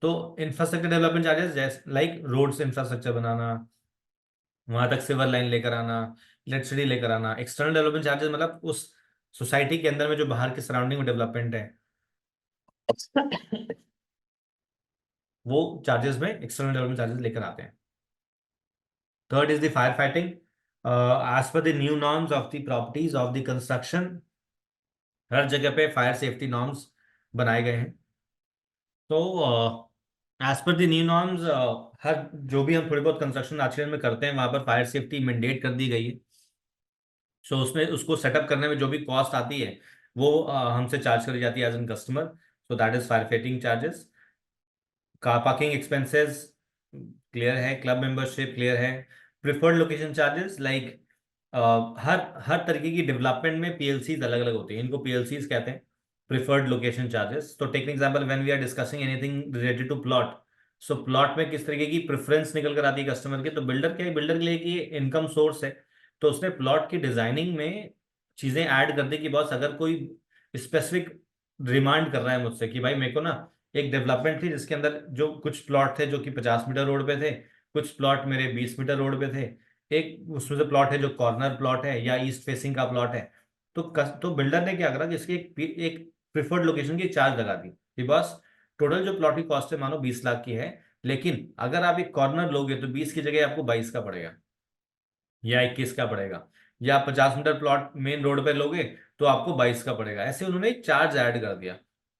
तो इंफ्रास्ट्रक्चर डेवलपमेंट चार्जेस जैसे लाइक रोड्स इंफ्रास्ट्रक्चर बनाना, वहां तक सिवर लाइन लेकर आना, इलेक्ट्रिसिटी लेकर आना। एक्सटर्नल डेवलपमेंट चार्जेस मतलब उस सोसाइटी के अंदर में जो बाहर के सराउंडिंग में डेवलपमेंट है वो चार्जेस में एक्सटर्नल डेवलपमेंट चार्जेस लेकर आते हैं। Third is the fire fighting. As per the new norms of the properties of the construction, हर जगह पे फायर सेफ्टी नॉर्म्स बनाए गए हैं। तो as per the new norms, हर जो भी हम थोड़ी बहुत कंस्ट्रक्शन आजकल में करते हैं वहां पर फायर सेफ्टी मैंडेट कर दी गई है। सो उसमें उसको सेटअप करने में जो भी कॉस्ट आती है वो हमसे चार्ज करी जाती है as an customer. So that is fire fighting charges. Car parking expenses clear है, क्लब मेंबरशिप क्लियर है। प्रिफर्ड लोकेशन चार्जेस लाइक हर हर तरीके की डेवलपमेंट में पीएलसीज अलग अलग होती हैं, इनको पीएलसीज कहते हैं, प्रिफर्ड लोकेशन चार्जेस। तो take example when we are discussing anything related to plot, so plot में किस तरीके की प्रेफरेंस निकल कर आती है कस्टमर के, तो बिल्डर क्या है, बिल्डर के लिए कि इनकम सोर्स है, तो उसने प्लॉट की डिजाइनिंग में चीजें ऐड कर दी कि बस अगर कोई स्पेसिफिक डिमांड कर रहा है मुझसे कि भाई मेरे को ना एक डेवलपमेंट थी जिसके अंदर जो कुछ प्लॉट थे जो कि 50 मीटर रोड पे थे, कुछ प्लॉट मेरे 20 मीटर रोड पे थे, एक उसमें से प्लॉट है जो कॉर्नर प्लॉट है या ईस्ट फेसिंग का प्लॉट है। तो बिल्डर ने क्या करा कि इसकी एक प्रिफर्ड लोकेशन की चार्ज लगा दी कि बस टोटल जो प्लॉट की कॉस्ट है मानो 20 लाख की है, लेकिन अगर आप एक कॉर्नर लोगे तो 20 की जगह आपको 22 का पड़ेगा या 21 का पड़ेगा, या 50 मीटर प्लॉट मेन रोड पे लोगे तो आपको 22 का पड़ेगा। ऐसे उन्होंने एक चार्ज ऐड कर दिया।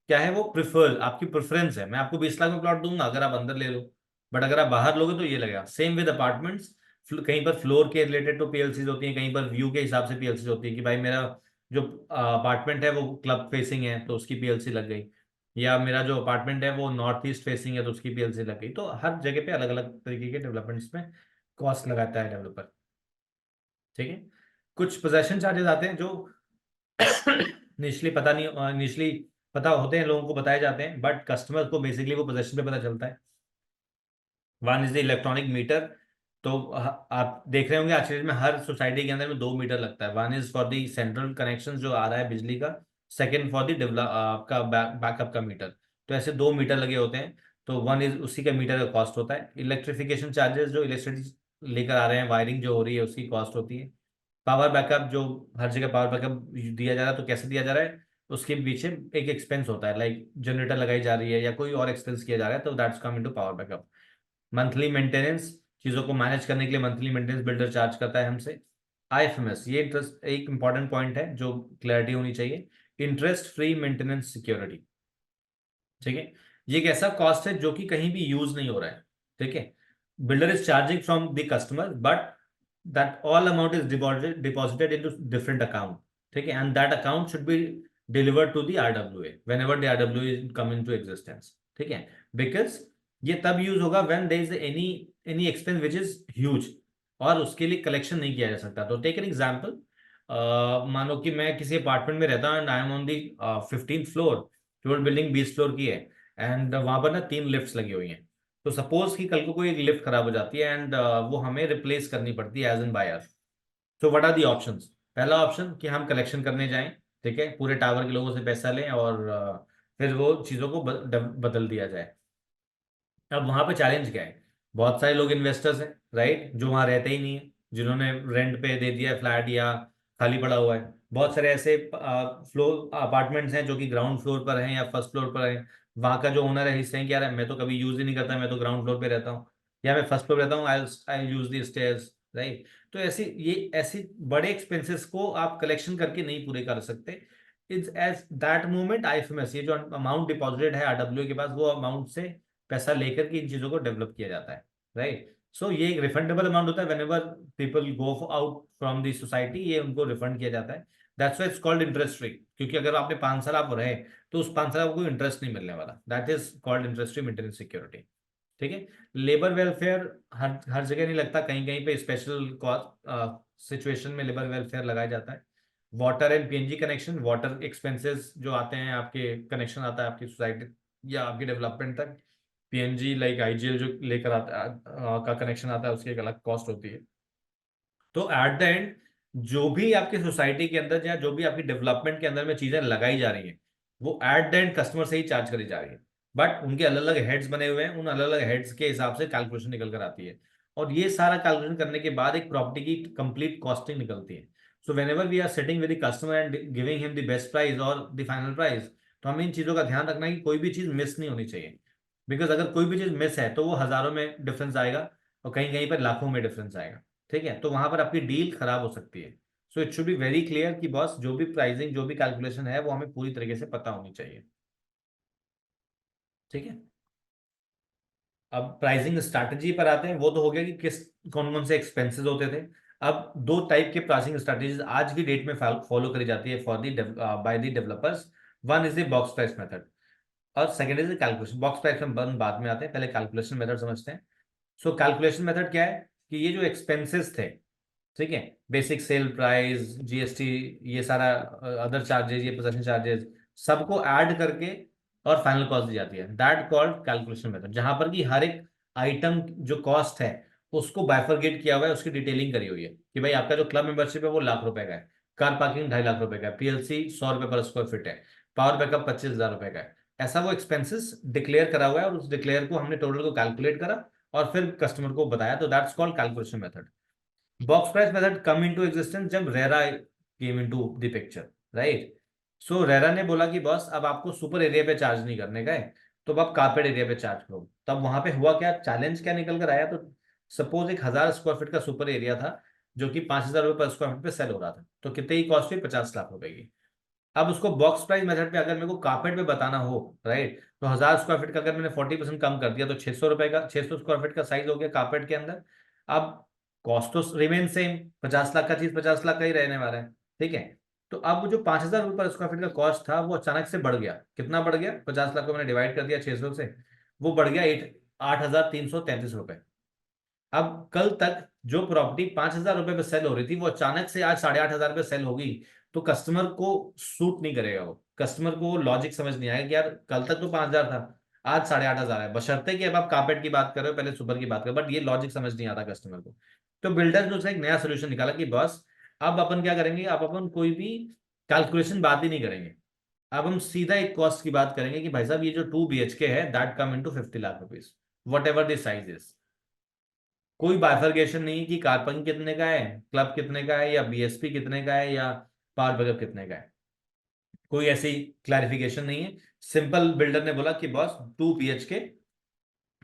क्या है वो, प्रिफर, आपकी प्रेफरेंस है, मैं आपको 20 लाख में प्लॉट दूंगा अगर आप अंदर ले लो, बट अगर आप बाहर लोगे तो ये लगेगा। सेम विद अपार्टमेंट्स, कहीं पर फ्लोर के रिलेटेड तो पीएलसीज होती है, कहीं पर व्यू के हिसाब से पीएलसी होती है कि भाई मेरा जो अपार्टमेंट है वो क्लब फेसिंग है तो उसकी पीएलसी लग गई, या मेरा जो अपार्टमेंट है वो नॉर्थ ईस्ट फेसिंग है तो उसकी पीएलसी लग गई। तो हर जगह पे अलग अलग तरीके के डेवलपमेंट्स में कॉस्ट लगाता है डेवलपर। ठीक है, कुछ पोजेशन चार्जेस आते हैं जो इनिशियली पता नहीं, इनिशियली पता होते हैं लोगों को, बताए जाते हैं, बट कस्टमर को बेसिकली वो पोजेशन पे पता चलता है। One is the electronic meter. तो आप देख रहे होंगे आज के डेट में हर सोसाइटी के अंदर में 2 मीटर लगता है। One is for the central connection जो आ रहा है बिजली का, सेकंड फॉर द डेवलप आपका बैकअप का मीटर। तो ऐसे 2 मीटर लगे होते हैं, तो वन इज उसी का मीटर का कॉस्ट होता है। इलेक्ट्रिफिकेशन चार्जेस जो इलेक्ट्रिसिटी लेकर आ रहे हैं, वायरिंग जो हो रही है उसकी कॉस्ट होती है। पावर बैकअप जो हर जगह पावर बैकअप दिया जा रहा है, तो कैसे दिया जा रहा है, उसके पीछे एक एक्सपेंस होता है, लाइक जनरेटर लगाई जा रही है या कोई और एक्सपेंस किया जा रहा है, तो that's come into power backup. Monthly maintenance, चीजों को मैनेज करने के लिए मंथली मेंटेनेंस बिल्डर चार्ज करता है हमसे। आईएफएमएस, ये इंटरेस्ट एक इंपॉर्टेंट पॉइंट है जो क्लैरिटी होनी चाहिए, इंटरेस्ट फ्री मेंटेनेंस सिक्योरिटी। ठीक है, ये एक ऐसा कॉस्ट है जो कि कहीं भी यूज नहीं हो रहा है। ठीक है, builder is charging from the customer, but that all amount is deposited into different account. ठीक है, and that account should be delivered to the RWA whenever the RWA is come into existence. ठीक है, बिकॉज ये तब यूज होगा when there is any expense which is huge और उसके लिए कलेक्शन नहीं किया जा सकता। तो टेक एन एग्जांपल, मानो कि मैं किसी अपार्टमेंट में रहता हूँ and I am on the 15th floor, total building 20 floor की है, एंड वहां पर ना 3 लिफ्ट्स लगी हुई हैं। तो सपोज कि कल को कोई एक लिफ्ट खराब हो जाती है एंड वो हमें रिप्लेस करनी पड़ती है एज एन बायर। तो व्हाट आर दी ऑप्शंस? पहला ऑप्शन कि हम कलेक्शन करने जाएं, ठीक है, पूरे टावर के लोगों से पैसा लें और फिर वो चीज़ों को बदल दिया जाए। अब वहां पे चैलेंज क्या है, बहुत सारे लोग इन्वेस्टर्स हैं, राइट, जो वहां रहते ही नहीं है, जिन्होंने रेंट पे दे दिया फ्लैट या खाली पड़ा हुआ है। बहुत सारे ऐसे फ्लोर अपार्टमेंट्स हैं जो कि ग्राउंड फ्लोर पर हैं या फर्स्ट फ्लोर पर हैं, वहां का जो ओनर है हिस्से हैं कि यार मैं तो कभी यूज ही नहीं करता, मैं तो ग्राउंड फ्लोर पे रहता हूँ या मैं फर्स्ट फ्लोर रहता हूँ, आई आई यूज दी स्टेयर्स, राइट। तो ऐसी ये ऐसी बड़े एक्सपेंसेस को आप कलेक्शन करके नहीं पूरे कर सकते। It's as that moment IFMS, ये जो अमाउंट डिपॉजिटेड है आरडब्ल्यू के पास, वो अमाउंट से पैसा लेकर के इन चीजों को डेवलप किया जाता है, राइट। सो ये एक रिफंडेबल अमाउंट होता है, when ever people go out from the society, ये उनको रिफंड किया जाता है। That's why it's called interest free, क्योंकि अगर आपने 5 साल आप रहे तो उस 5 साल आपको इंटरेस्ट नहीं मिलने वाला, that is called interest free maintenance security. ठीक है। लेबर वेलफेयर हर हर जगह नहीं लगता, कहीं कहीं पे स्पेशल सिचुएशन में लेबर वेलफेयर लगाया जाता है। Water and PNG connection, water expenses जो आते हैं आपके, कनेक्शन आता है आपकी सोसाइटी या आपकी डेवलपमेंट तक, पीएनजी लाइक आईजीएल जो लेकर आता का कनेक्शन आता है, उसकी एक अलग कॉस्ट होती है। तो एट द एंड जो भी आपकी सोसाइटी के अंदर या जो भी आपकी डेवलपमेंट के अंदर में चीजें लगाई जा रही हैं, वो एट द एंड कस्टमर से ही चार्ज करी जा रही है, बट उनके अलग अलग हेड्स बने हुए हैं, उन अलग अलग हेड्स के हिसाब से कैलकुलेशन निकल कर आती है। और ये सारा कैलकुलेशन करने के बाद एक प्रॉपर्टी की कंप्लीट कॉस्टिंग निकलती है। So whenever we are sitting with the customer and giving him the best price और द फाइनल प्राइस, तो हमें इन चीजों का ध्यान रखना है कि कोई भी चीज मिस नहीं होनी चाहिए। बिकॉज अगर कोई भी चीज मिस है तो वो हजारों में डिफरेंस आएगा और कहीं कहीं पर लाखों में डिफरेंस आएगा। ठीक है, तो वहां पर आपकी डील खराब हो सकती है। So it should be very clear कि बॉस जो भी प्राइसिंग जो भी कैलकुलेशन है वो हमें पूरी तरीके से पता होनी चाहिए। ठीक है। अब प्राइसिंग स्ट्रैटेजी पर आते हैं, वो तो हो गया कि किस कौन कौन से एक्सपेंसेस होते थे। अब दो टाइप के प्राइसिंग स्ट्रैटेजीज आज की डेट में फॉलो करी जाती है for the by the developers. One is the box price method और second is the calculation. Box price में बाद में आते हैं, पहले कैलकुलेशन मेथड समझते हैं। सो कैलकुलेशन मेथड क्या है कि ये जो एक्सपेंसेस थे, ठीक है, बेसिक सेल प्राइस, जीएसटी, ये सारा अदर चार्जेस, ये पोजेशन चार्जेस, सबको ऐड करके और फाइनल कॉस्ट दी जाती है, दैट कॉल्ड कैलकुलेशन मेथड, जहां पर कि हर एक आइटम जो कॉस्ट है उसको बाइफरगेट किया हुआ है, उसकी डिटेलिंग करी हुई है कि भाई आपका जो क्लब मेंबरशिप है वो ₹1,00,000 का है, कार पार्किंग ₹2.5 लाख का है, पीएलसी ₹100 पर स्क्वायर फीट है, पावर बैकअप ₹25,000 का है। ऐसा वो एक्सपेंसेस डिक्लेयर करा हुआ है और उस डिक्लेयर को हमने टोटल को कैलकुलेट करा और फिर कस्टमर को बताया, तो that's called calculation method. Box price method come into existence जब RERA came into the picture, right. So RERA ने बोला कि बॉस अब आपको सुपर एरिया पे चार्ज नहीं करने का है, तो अब आप कारपेट एरिया पे चार्ज करो। तब वहां पे हुआ क्या, चैलेंज क्या निकल कर आया, तो सपोज 1,000 स्क्वायर फीट का सुपर एरिया था जो कि ₹5,000 पर स्क्वायर फीट पे सेल हो रहा था, तो कितने की कॉस्ट हुई, ₹50 लाख की। अब उसको बॉक्स प्राइस मेथड पे अगर मेरे को कारपेट पे बताना हो, राइट, तो 1,000 स्क्वायर फीट का अगर मैंने 40% कम कर दिया तो ₹600 का, 600 स्क्वायर फीट का साइज हो गया कारपेट के अंदर। अब कॉस्ट तो रिमेन सेम, 50 लाख का चीज 50 लाख का ही रहने वाला है। ठीक है। तो अब वो जो ₹5,000 पर स्क्वायर फीट का कॉस्ट था वो अचानक से बढ़ गया, कितना बढ़ गया, 50 लाख को मैंने डिवाइड कर दिया 600 से, वो बढ़ गया 8,333 रुपए। अब कल तक जो प्रॉपर्टी ₹5,000 पे सेल हो रही थी वो अचानक से आज 8,500 पे सेल होगी, तो कस्टमर को सूट नहीं करेगा, वो कस्टमर को लॉजिक समझ नहीं आएगा कि यार कल तक तो 5,000 था, आज 8,500 है, बशर्ते कि अब आप कारपेट की बात कर रहे हो, पहले सुपर की बात करो, बट ये लॉजिक समझ नहीं आता कस्टमर को। तो बिल्डर ने उसका एक नया सोल्यूशन निकाला कि बस अब अपन क्या करेंगे, अब अपन कोई भी कैलकुलेशन बात ही नहीं करेंगे, अब हम सीधा एक कॉस्ट की बात करेंगे कि भाई साहब ये जो 2 BHK है that come into ₹50 lakh, what ever the size is. कोई बाइफरकेशन नहीं है कि कारपंग कितने का है, क्लब कितने का है, या बीएसपी कितने का है, या पावर बैकअप कितने का है, कोई ऐसी क्लैरिफिकेशन नहीं है। सिंपल बिल्डर ने बोला कि boss 2 BHK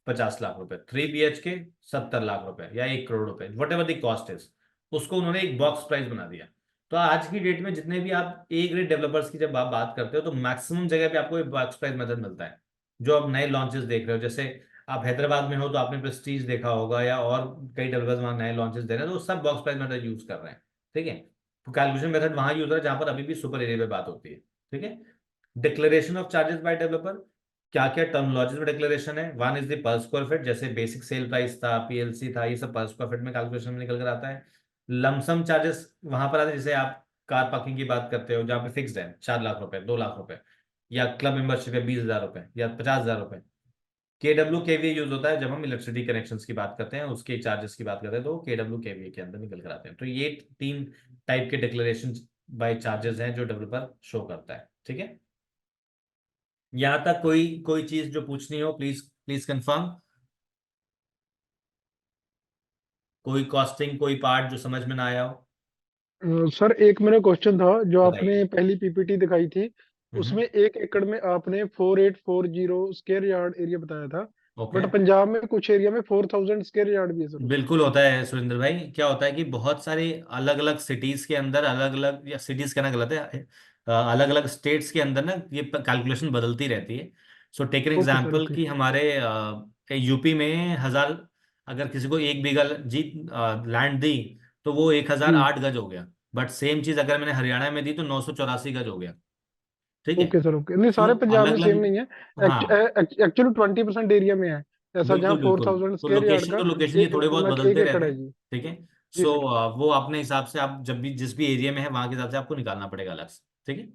₹50 lakh, 3 BHK ₹70 lakh या ₹1 crore, what ever the cost is, उसको उन्होंने एक बॉक्स प्राइस बना दिया। तो आज की डेट में जितने भी आप ए ग्रेड डेवलपर्स की जब आप बात करते हो तो मैक्सिमम जगह पे आपको एक बॉक्स प्राइस मेथड मिलता है। जो आप नए लॉन्चेस देख रहे हो, जैसे आप हैदराबाद में हो तो आपने प्रेस्टीज देखा होगा, या और कई डेवलपर्स वहाँ नए लॉन्चेस दे रहे हैं, तो सब बॉक्स प्राइस मेथड यूज कर रहे हैं। ठीक है। तो कैलकुलेशन मेथड वहां यूज हो रहा है जहां पर अभी भी सुपर एरिया पे बात होती है। ठीक है। Declaration of charges by developer, क्या क्या टर्मिनोलॉजीज में डिक्लेरेशन है, one is the per square feet, जैसे बेसिक सेल प्राइस था, पीएलसी था, ये सब पर स्क्वायर फीट में कैलकुलेशन में निकल कर आता है। लमसम चार्जेस वहां पर आते हैं, जैसे आप कार पार्किंग की बात करते हो जहाँ पे फिक्स्ड है ₹4 लाख, ₹2 लाख, या क्लब मेंबरशिप है ₹20,000 या ₹50,000। केडब्ल्यू केवी यूज होता है जब हम इलेक्ट्रिसिटी कनेक्शंस की बात करते हैं, उसके चार्जेस की बात करते हैं, तो केडब्ल्यू केवी के अंदर निकल कर आते हैं। तो ये 3 टाइप के डिक्लेरेशन बाय चार्जेस हैं जो डेवलपर शो करता है। ठीक है। यहां तक कोई कोई चीज जो पूछनी हो, प्लीज प्लीज कंफर्म। कोई कॉस्टिंग कोई पार्ट जो समझ में ना आया हो, सर एक मेरा क्वेश्चन था, जो बताइए। आपने पहली पीपीटी दिखाई थी उसमें 1 एकड़ में आपने 4840 स्क्वायर यार्ड एरिया बताया था। ओके। बट पंजाब में कुछ एरिया में 4000 स्क्वायर यार्ड भी है सर उसमें। बिल्कुल होता है सुरेंद्र भाई, क्या होता है कि बहुत सारे अलग अलग सिटीज के अंदर अलग अलग, या सिटीज कहना गलत है, अलग अलग स्टेट्स के अंदर ना ये कैलकुलेशन बदलती रहती है। So take an okay sir, example okay. कि हमारे यूपी में 1000, अगर किसी को 1 बीघा लैंड दी तो वो 1008 गज हो गया। बट सेम चीज अगर मैंने हरियाणा में दी तो 984 गज हो गया। ठीक है। Okay sir, okay. नहीं, तो सारे पंजाब अलग में सेम अलग, नहीं है। हाँ एक्चुअली 20% एरिया में है ऐसा, जहाँ बिल्कुल फोर बिल्कुल, थाउजेंड तो स्क्वायर यार्ड लोकेशन का तो लोकेशन ये थोड़े बहुत मतलब एक बदलते एकड़ रहते है हैं। जी। ठीक है। जी सो सर। वो अपने हिसाब से आप जब भी जिस भी एरिया में है वहां के हिसाब से आपको निकालना पड़ेगा अलग से। ठीक है।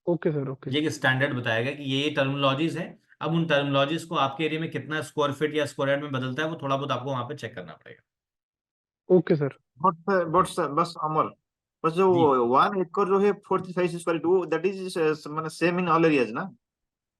Okay sir, okay. ये एक स्टैंडर्ड बताएगा कि ये टर्मिनोलॉजीज है। अब उन टर्मिनोलॉजीज को आपके एरिया में कितना स्क्वायर फीट या स्क्वायर यार्ड में बदलता है वो थोड़ा बहुत आपको वहां पे चेक करना पड़ेगा। Okay sir. बट सर बस अमर, बस जो जी। 1 एकड़ जो है 45 स्क्वायर फीट, वो दैट इज मैंने सेम इन ऑल एरियाज ना?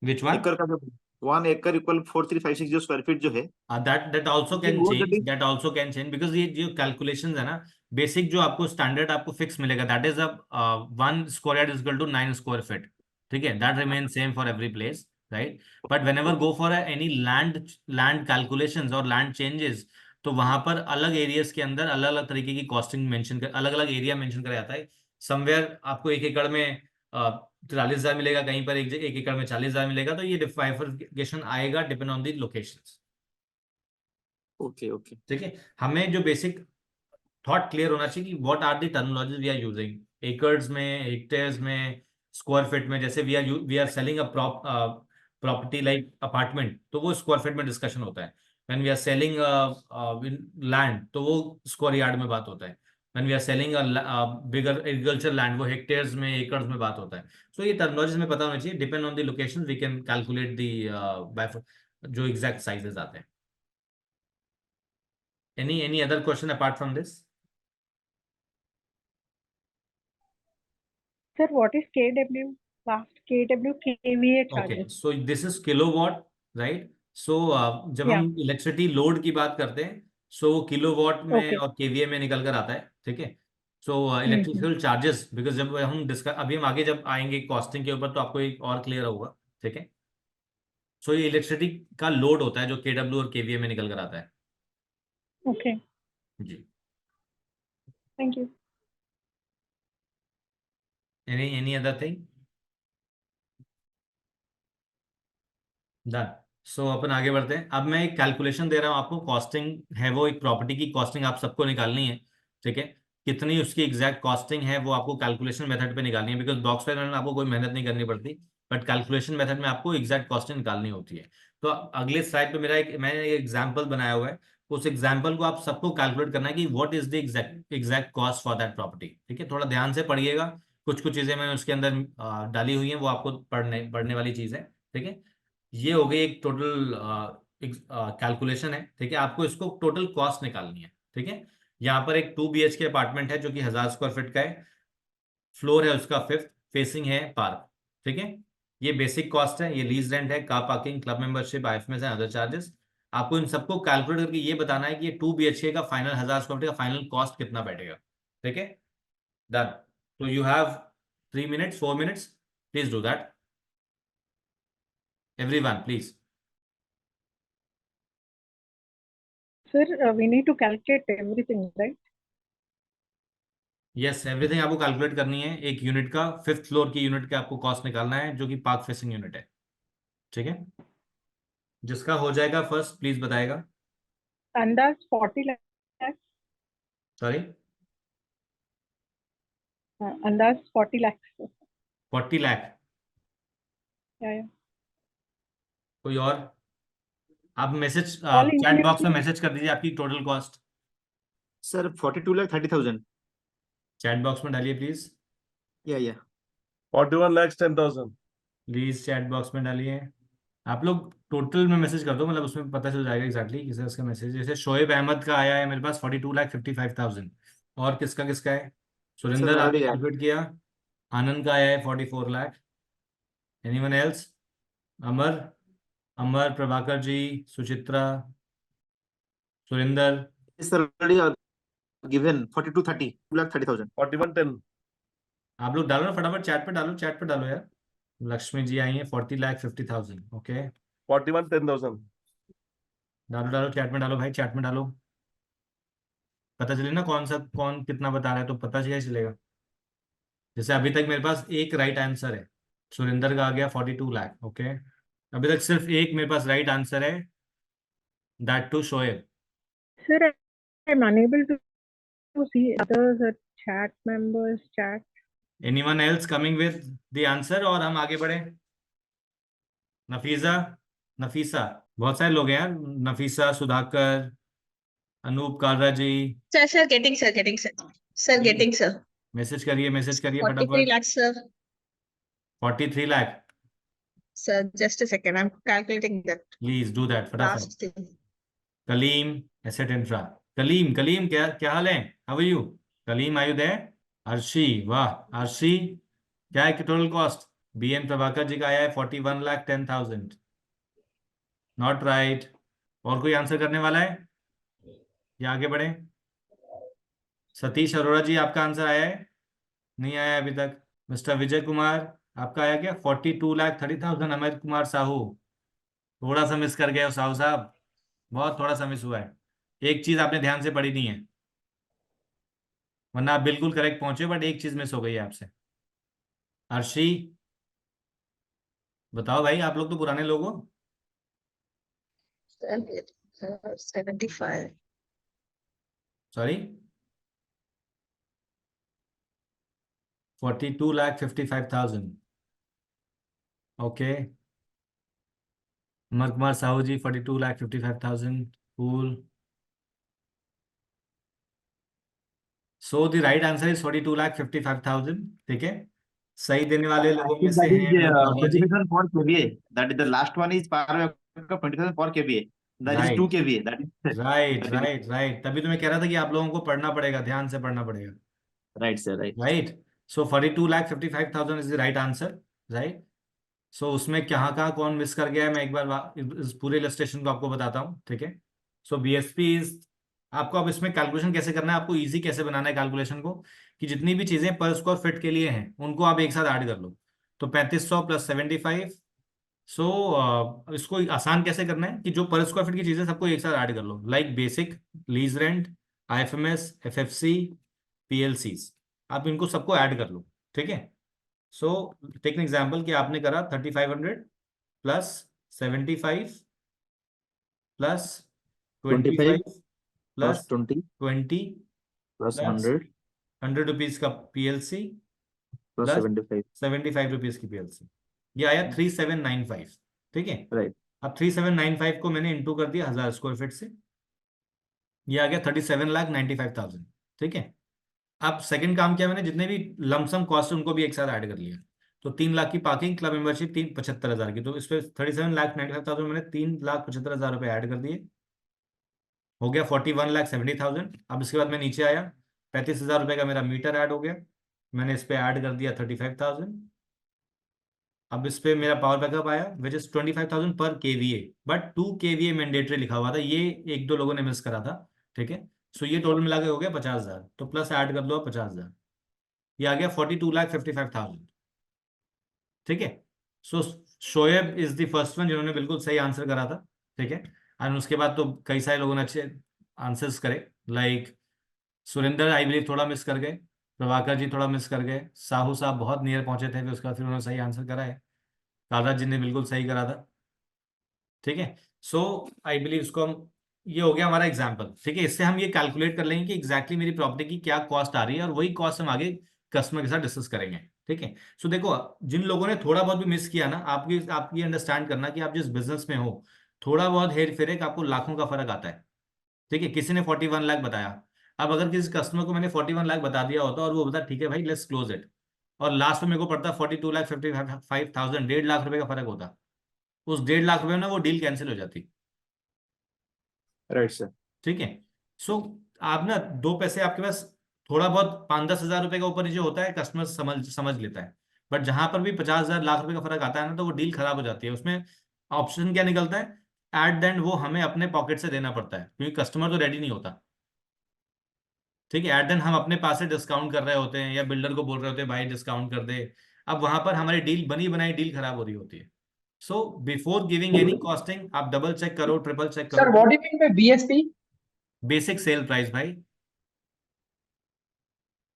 Which one? एकड़ का जो 1 एकड़ इक्वल 4356 जो स्क्वायर फीट जो है, दैट आल्सो लेकिन कैन वो that change, is that also can change because ये जो कैलकुलेशंस है ना, बेसिक जो आपको स्टैंडर्ड आपको फिक्स मिलेगा दैट इज अब 1 square yard is equal to 9 square feet. ठीक है, that remain same for every place, right. But whenever go for any land land calculations और लैंड चेंजेस, तो वहां पर अलग एरियाज के अंदर अलग अलग तरीके की कॉस्टिंग मेंशन कर, अलग अलग एरिया मेंशन करा जाता है। समवेयर आपको 1 एकड़ में 43,000 मिलेगा, कहीं पर 1 एकड़ में 40,000 मिलेगा। तो ये डिफाइफिकेशन आएगा depend on the locations. Okay okay. ठीक है। हमें जो बेसिक थॉट क्लियर होना चाहिए कि what are the terminologies we are using, acres में, हेक्टेयर्स में, स्क्वायर फीट में। जैसे we are selling a property like apartment, तो वो स्क्वायर फीट में डिस्कशन होता है। When we are selling land तो वो स्क्वायर यार्ड में बात होता है। When we are selling bigger agriculture land वो हेक्टेयर्स में, एकर्स में बात होता है। सो ये टर्मिनोलॉजीज में पता होना चाहिए। Depend on the location we can calculate the जो एग्जैक्ट साइजेस आते हैं। Any other question apart from this? Sir, what is KW? Last KW KVA Okay, charges. so this is kilowatt, right? So जब हम Yeah. इलेक्ट्रिसिटी लोड की बात करते हैं, सो किलोवाट में Okay. और केवीए में निकल कर आता है। ठीक है। सो Mm-hmm. इलेक्ट्रिकल चार्जेस, बिकॉज जब हम डिस्कस, अभी हम आगे जब आएंगे कॉस्टिंग के ऊपर तो आपको एक और क्लियर होगा। ठीक है। सो ये इलेक्ट्रिसिटी का लोड होता है जो केडब्ल्यू और केवीए में निकल कर आता है। Okay. जी। Thank you. Any other thing? Done. So अपन आगे बढ़ते हैं। अब मैं एक कैलकुलेशन दे रहा हूँ आपको, कॉस्टिंग है वो, एक प्रॉपर्टी की कॉस्टिंग आप सबको निकालनी है। ठीक है। कितनी उसकी एग्जैक्ट कॉस्टिंग है वो आपको कैलकुलेशन मेथड पे निकालनी है, बिकॉज बॉक्स फाइनल में आपको कोई मेहनत नहीं करनी पड़ती। बट कैलकुलेशन मेथड में आपको एग्जैक्ट कॉस्टिंग निकालनी होती है। तो अगले स्लाइड पे मैंने एक एग्जाम्पल बनाया हुआ है। उस एग्जाम्पल को आप सबको कैलकुलेट करना है कि what is the exact cost for that property. ठीक है, थोड़ा ध्यान से पढ़िएगा। कुछ कुछ चीजें मैंने उसके अंदर डाली हुई हैं, वो आपको पढ़ने वाली चीज है। ठीक है। ये हो गई एक टोटल कैलकुलेशन है। ठीक है, आपको इसको टोटल कॉस्ट निकालनी है। ठीक है। यहाँ पर एक 2 BHK अपार्टमेंट है जो कि 1000 स्क्वायर फीट का है। फ्लोर है उसका 5th, फेसिंग है पार्क। ठीक है। ये बेसिक कॉस्ट है, ये लीज रेंट है, car parking, club membership, IFMS and other charges. आपको इन सबको कैलकुलेट करके ये बताना है कि ये 2 BHK का फाइनल 1000 स्क्वायर फीट का फाइनल कॉस्ट कितना बैठेगा। ठीक है। डन। तो you have 3 minutes, 4 minutes, please do that, everyone please. Sir, we need to calculate everything, right? Yes, everything आपको कैलकुलेट करनी है। एक यूनिट का, 5th फ्लोर की यूनिट का आपको कॉस्ट निकालना है जो कि पार्क फेसिंग यूनिट है। ठीक है। जिसका हो जाएगा फर्स्ट प्लीज बताएगा। Andas 40 lakhs. Sorry, Andas 40 lakhs. 40 lakh. Yeah. कोई और? आप मैसेज All चैट बॉक्स में inclusive. मैसेज कर दीजिए आपकी total cost. Sir 42,30,000। Chat box में डालिए प्लीज। या 41,10,000। प्लीज चैट बॉक्स में डालिए। आप लोग टोटल में मैसेज कर दो, मतलब उसमें पता चल जाएगा एग्जैक्टली किसका किसका मैसेज। जैसे शोएब अहमद का आया है मेरे पास 42,55,000। और किसका किसका है? सर सुरेंद्र मेरा भी आपने है। कैलकुलेट किया। आनंद का आया है 44 लाख। Anyone else? Amar, Amar, Prabhakar ji, Suchitra, Surender? Sir already given 42,30, 2,30,000। 41,10। आप लोग डालो ना फटाफट, चैट पे डालो, चैट पे डालो यार। लक्ष्मी जी आई है 40,50,000। ओके, 41,10,000। डालो डालो चैट में डालो भाई, चैट में डालो। पता चले ना कौन सा कौन कितना बता रहा है, तो पता चलेगा। जैसे अभी तक मेरे पास एक राइट आंसर है, सुरेंद्र का आ गया 42 लाख। ओके, अभी तक सिर्फ एक मेरे पास राइट आंसर है, that to Shoaib. Sir, I'm unable to see others chat members chat. Anyone else coming with the answer, और हम आगे बढ़े? नफीसा, नफीसा, बहुत सारे लोग हैं यार, Nafisa, Sudhakar, Anoop Kalra ji, Sir, getting, sir, getting, sir. Sir, getting, sir. Message करिए 43 फटाफट। lakhs, sir. 43 lakh, Sir, just a second. I'm calculating that please do that फटाफट। last thing. Kaleem, asset infra, Kaleem, Kaleem क्या क्या हाल है? How are you Kaleem, are you there? Arshi, वाह अर्शी, क्या है total cost? BN Prabhakar ji का आया है 41,10,000, नॉट राइट। और कोई आंसर करने वाला है या आगे बढ़े? सतीश अरोड़ा जी, आपका आंसर आया है? नहीं आया अभी तक। मिस्टर विजय कुमार, आपका आया क्या? 42,30,000। अमित कुमार साहू, थोड़ा सा मिस कर गए हो साहू साहब, बहुत थोड़ा सा मिस हुआ है, एक चीज आपने ध्यान से पढ़ी नहीं है, वरना आप बिल्कुल करेक्ट पहुंचे, बट एक चीज मिस हो गई है आपसे। अर्शी, बताओ भाई, आप लोग तो पुराने लोग हो। Sir, 75. Sorry, 42,55,000। Okay, Amar Kumar Sahu ji 42,55,000, cool. So the right answer is 42,55,000। ठीक है, सही देने वाले लोगों में से That is हैं अनूप कालरा जी। 20,000 for KVA. That is the last one is power backup 20,000 for KVA. That is 2 right KVA. That is right that is right right, तभी तो मैं कह रहा था कि आप लोगों को पढ़ना पड़ेगा, ध्यान से पढ़ना पड़ेगा। right, sir. Right. Right, so 42,55,000 is the right answer. Right, so उसमें कहाँ कौन मिस कर गया है, मैं एक बार इस पूरे इलस्ट्रेशन को आपको बताता हूँ। ठीक है, सो बीएसपी इज, आपको अब इसमें कैलकुलेशन कैसे करना है, आपको इजी कैसे बनाना है कैलकुलेशन को, कि जितनी भी चीजें पर स्क्वायर फिट के लिए हैं उनको आप एक साथ ऐड कर लो। तो 3500 प्लस 75। सो इसको आसान कैसे करना है कि जो पर स्क्वायर फीट की चीजें सबको एक साथ ऐड कर लो, like basic, lease rent, IFMS, FFC, PLCs, आप इनको सबको ऐड कर लो। ठीक है, सो टेक एन एग्जांपल कि आपने करा 3500 plus 75 plus 25 25 plus plus 20 20 plus plus 100 ₹100 का पीएलसी plus प्लस 75. ₹75 की पीएलसी, ये आया 3795। ठीक है, Right. अब 3795 को मैंने इंटू कर दिया 1000 स्क्वायर फीट से, ये आ गया 37,95,000। ठीक है, अब सेकंड काम किया मैंने, जितने भी लमसम कॉस्ट उनको भी एक साथ ऐड कर लिया। तो 3 लाख की पार्किंग, क्लब मेंबरशिप 75,000 की, तो इस पे 37,95,000 मैंने 3,75,000 रुपए ऐड कर दिए, हो गया 41,70,000। अब इसके बाद मैं नीचे आया, 35,000 रुपए का मेरा मीटर ऐड हो गया, मैंने इस पे ऐड कर दिया 35,000। अब इस पे मेरा पावर बैकअप आया विच इज 25,000 पर केवीए, बट 2 केवीए मैंडेटरी लिखा हुआ था, ये एक दो लोगों ने मिस करा था। ठीक है, सो ये टोटल मिला के हो गया 50,000, तो प्लस ऐड कर दो 50,000, ये आ गया 42,55,000। ठीक है, so Shoaib is the first one जिन्होंने बिल्कुल सही आंसर करा था। ठीक है, और उसके बाद तो कई सारे लोगों ने अच्छे आंसर्स करे, लाइक सुरेंद्र आई बिलीव थोड़ा मिस कर गए, प्रभाकर जी थोड़ा मिस कर गए, साहू साहब बहुत नियर पहुंचे थे, फिर उसके बाद फिर उन्होंने सही आंसर करा है, कालराज जी ने बिल्कुल सही करा था। ठीक है, सो आई बिलीव इसको हम, ये हो गया हमारा एग्जाम्पल। ठीक है, इससे हम ये कैलकुलेट कर लेंगे कि एग्जैक्टली मेरी प्रॉपर्टी की क्या कॉस्ट आ रही है, और वही कॉस्ट हम आगे कस्टमर के साथ डिस्कस करेंगे। ठीक है, सो देखो, जिन लोगों ने थोड़ा बहुत भी मिस किया ना, आपकी आपकी अंडरस्टैंड करना कि आप जिस बिजनेस में हो, थोड़ा बहुत हेर फेर है, आपको लाखों का फर्क आता है। ठीक है, किसी ने 41 लाख बताया, अब अगर किसी कस्टमर को मैंने 41 लाख बता दिया होता और वो बता ठीक है भाई लेट्स क्लोज इट, और लास्ट में मेरे को पड़ता 42,55,000, 1.5 लाख रुपए का फर्क होता, उस 1.5 लाख रुपए में ना वो डील कैंसिल हो जाती। Right, sir. ठीक है, सो आप ना दो पैसे आपके पास थोड़ा बहुत 5-10 हजार रुपए का ऊपर नीचे होता है, कस्टमर समझ लेता है, बट जहां पर भी 50,000 लाख रुपए का फर्क आता है ना, तो वो डील खराब हो जाती है। उसमें ऑप्शन क्या निकलता है, एट द एंड वो हमें अपने पॉकेट से देना पड़ता है, क्योंकि कस्टमर तो रेडी नहीं होता। ठीक है, एट देन हम अपने पास से डिस्काउंट कर रहे होते हैं, या बिल्डर को बोल रहे होते हैं भाई डिस्काउंट कर दे, अब वहां पर हमारी डील बनी बनाई डील खराब हो रही होती है। So before giving any costing आप डबल चेक करो, ट्रिपल चेक Sir, करो। what do you mean by BSP? Basic sale price भाई,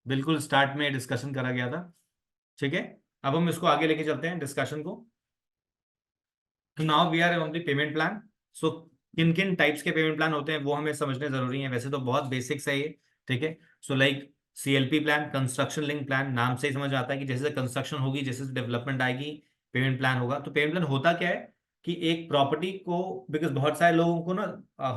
बिल्कुल स्टार्ट में डिस्कशन करा गया था, ठीक है, अब हम इसको आगे लेके चलते हैं डिस्कशन को। Now we are on the payment plan. So किन किन टाइप्स के पेमेंट प्लान होते हैं वो हमें समझने जरूरी है। वैसे तो बहुत बेसिक्स है ये, ठीक है। So like CLP plan, construction link plan, नाम से ही समझ आता है कि जैसे कंस्ट्रक्शन होगी, जैसे डेवलपमेंट आएगी, पेमेंट प्लान होगा। तो पेमेंट प्लान होता क्या है कि एक प्रॉपर्टी को, बिकॉज बहुत सारे लोगों को ना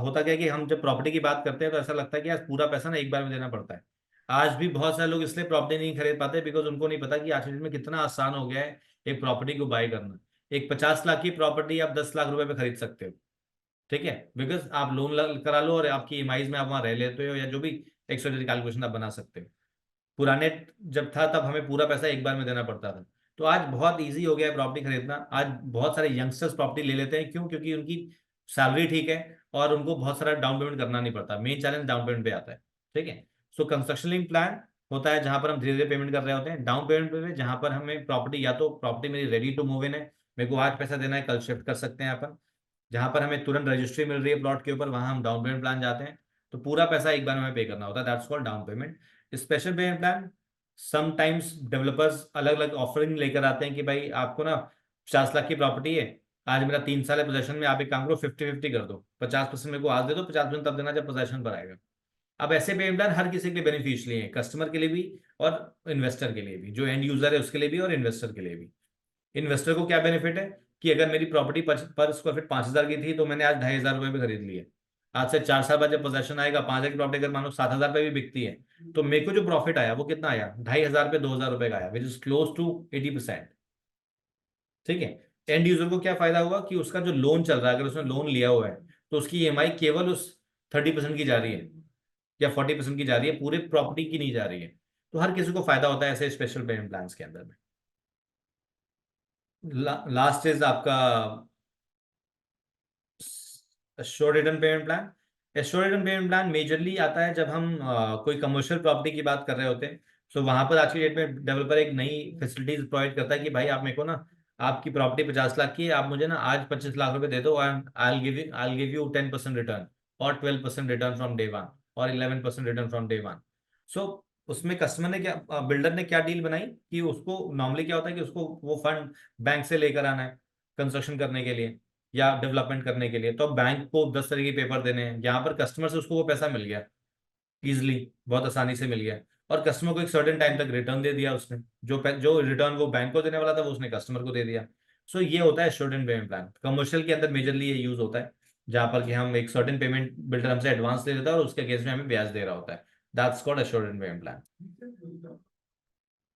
होता क्या है कि हम जब प्रॉपर्टी की बात करते हैं तो ऐसा लगता है कि यार पूरा पैसा ना एक बार में देना पड़ता है। आज भी बहुत सारे लोग इसलिए प्रॉपर्टी नहीं खरीद पाते बिकॉज उनको नहीं पता कि आज के डेट में कितना आसान हो गया है एक प्रॉपर्टी को बाय करना। एक 50 लाख की प्रॉपर्टी आप 10 लाख रुपए पे खरीद सकते हो, ठीक है, बिकॉज आप लोन करा लो और आपकी EMIs में आप वहां रह लेते हो, या जो भी एक्स्ट्रा कैलकुलेशन आप बना सकते हो। पुराने जब था तब हमें पूरा पैसा एक बार में देना पड़ता था। तो आज बहुत इजी हो गया है प्रॉपर्टी खरीदना। आज बहुत सारे यंगस्टर्स प्रॉपर्टी ले लेते हैं, क्यों? क्योंकि उनकी सैलरी ठीक है और उनको बहुत सारा डाउन पेमेंट करना नहीं पड़ता। मेन चैलेंज डाउन पेमेंट पे आता है, ठीक है। सो कंस्ट्रक्शन लिंक प्लान होता है जहां पर हम धीरे धीरे पेमेंट कर रहे होते हैं। डाउन पेमेंट पे जहां पर हमें प्रॉपर्टी, या तो प्रॉपर्टी मेरी रेडी टू मूव इन है, मेरे को आज पैसा देना है, कल शिफ्ट कर सकते हैं अपन। जहां पर हमें तुरंत रजिस्ट्री मिल रही है प्लॉट के ऊपर, वहां हम डाउन पेमेंट प्लान जाते हैं। तो पूरा पैसा एक बार में हमें पे करना होता है, that's called down payment. Special payment plan, sometimes developers अलग अलग ऑफरिंग लेकर आते हैं कि भाई आपको ना 50 लाख की प्रॉपर्टी है, आज मेरा 3 साल है पोजेशन में, आप एक काम करो 50-50 कर दो, 50% मेरे को आज दे दो, 50% तब देना जब पोजेशन पर आएगा। अब ऐसे पेमेंट प्लान हर किसी के लिए बेनिफिशियली है, कस्टमर के लिए भी और इन्वेस्टर के लिए भी, जो एंड यूजर है उसके लिए भी और इन्वेस्टर के लिए भी। इन्वेस्टर को क्या बेनिफिट है कि अगर मेरी प्रॉपर्टी पर स्क्वायर फीट 5,000 की थी तो मैंने आज 2,500 रुपए में खरीद ली है। आज से 4 साल बाद जब पोजेशन आएगा, 5,000 की प्रॉपर्टी अगर मानो 7,000 रुपए भी बिकती है, तो मेरे को जो प्रॉफिट आया वो कितना आया? 2,500 पे 2,000 रुपए का आया, विच इज क्लोज टू 80%, ठीक है। एंड यूजर को क्या फायदा हुआ कि उसका जो लोन चल रहा है, अगर उसने लोन लिया हुआ है तो उसकी EMI केवल उस 30% की जा रही है या 40% की जा रही है, पूरे प्रॉपर्टी की नहीं जा रही है। तो हर किसी को फायदा होता है ऐसे स्पेशल पेमेंट प्लान के अंदर में। लास्ट इज आपका assured return payment plan. Assured return payment plan majorly आता है जब हम कोई कमर्शियल प्रॉपर्टी की बात कर रहे होते हैं। सो वहां पर आज की डेट में डेवलपर एक नई फैसिलिटीज प्रोवाइड करता है कि भाई आप मेरे को ना, आपकी प्रॉपर्टी 50 लाख की है, आप मुझे ना आज 25 लाख रुपए दे दो, and I give you 10% return और 12% रिटर्न फ्रॉम डे वन और 11% रिटर्न फ्रॉम डे वन। सो उसमें कस्टमर ने क्या, बिल्डर ने क्या डील बनाई कि उसको नॉर्मली क्या होता है कि उसको वो फंड बैंक से लेकर आना है कंस्ट्रक्शन करने के लिए या डेवलपमेंट करने के लिए, तो बैंक को 10 तरह के पेपर देने हैं। यहाँ पर कस्टमर से उसको वो पैसा मिल गया इजिली, बहुत आसानी से मिल गया, और कस्टमर को एक सर्टेन टाइम तक रिटर्न दे दिया उसने। जो रिटर्न वो बैंक को देने वाला था वो उसने कस्टमर को दे दिया। सो ये होता है सर्टेन पेमेंट प्लान। कमर्शियल के अंदर मेजरली ये यूज होता है जहां पर कि हम एक सर्टेन पेमेंट, बिल्डर हमसे एडवांस ले लेता है और उसके केस में हमें ब्याज दे रहा होता है, that's called assured payment plan.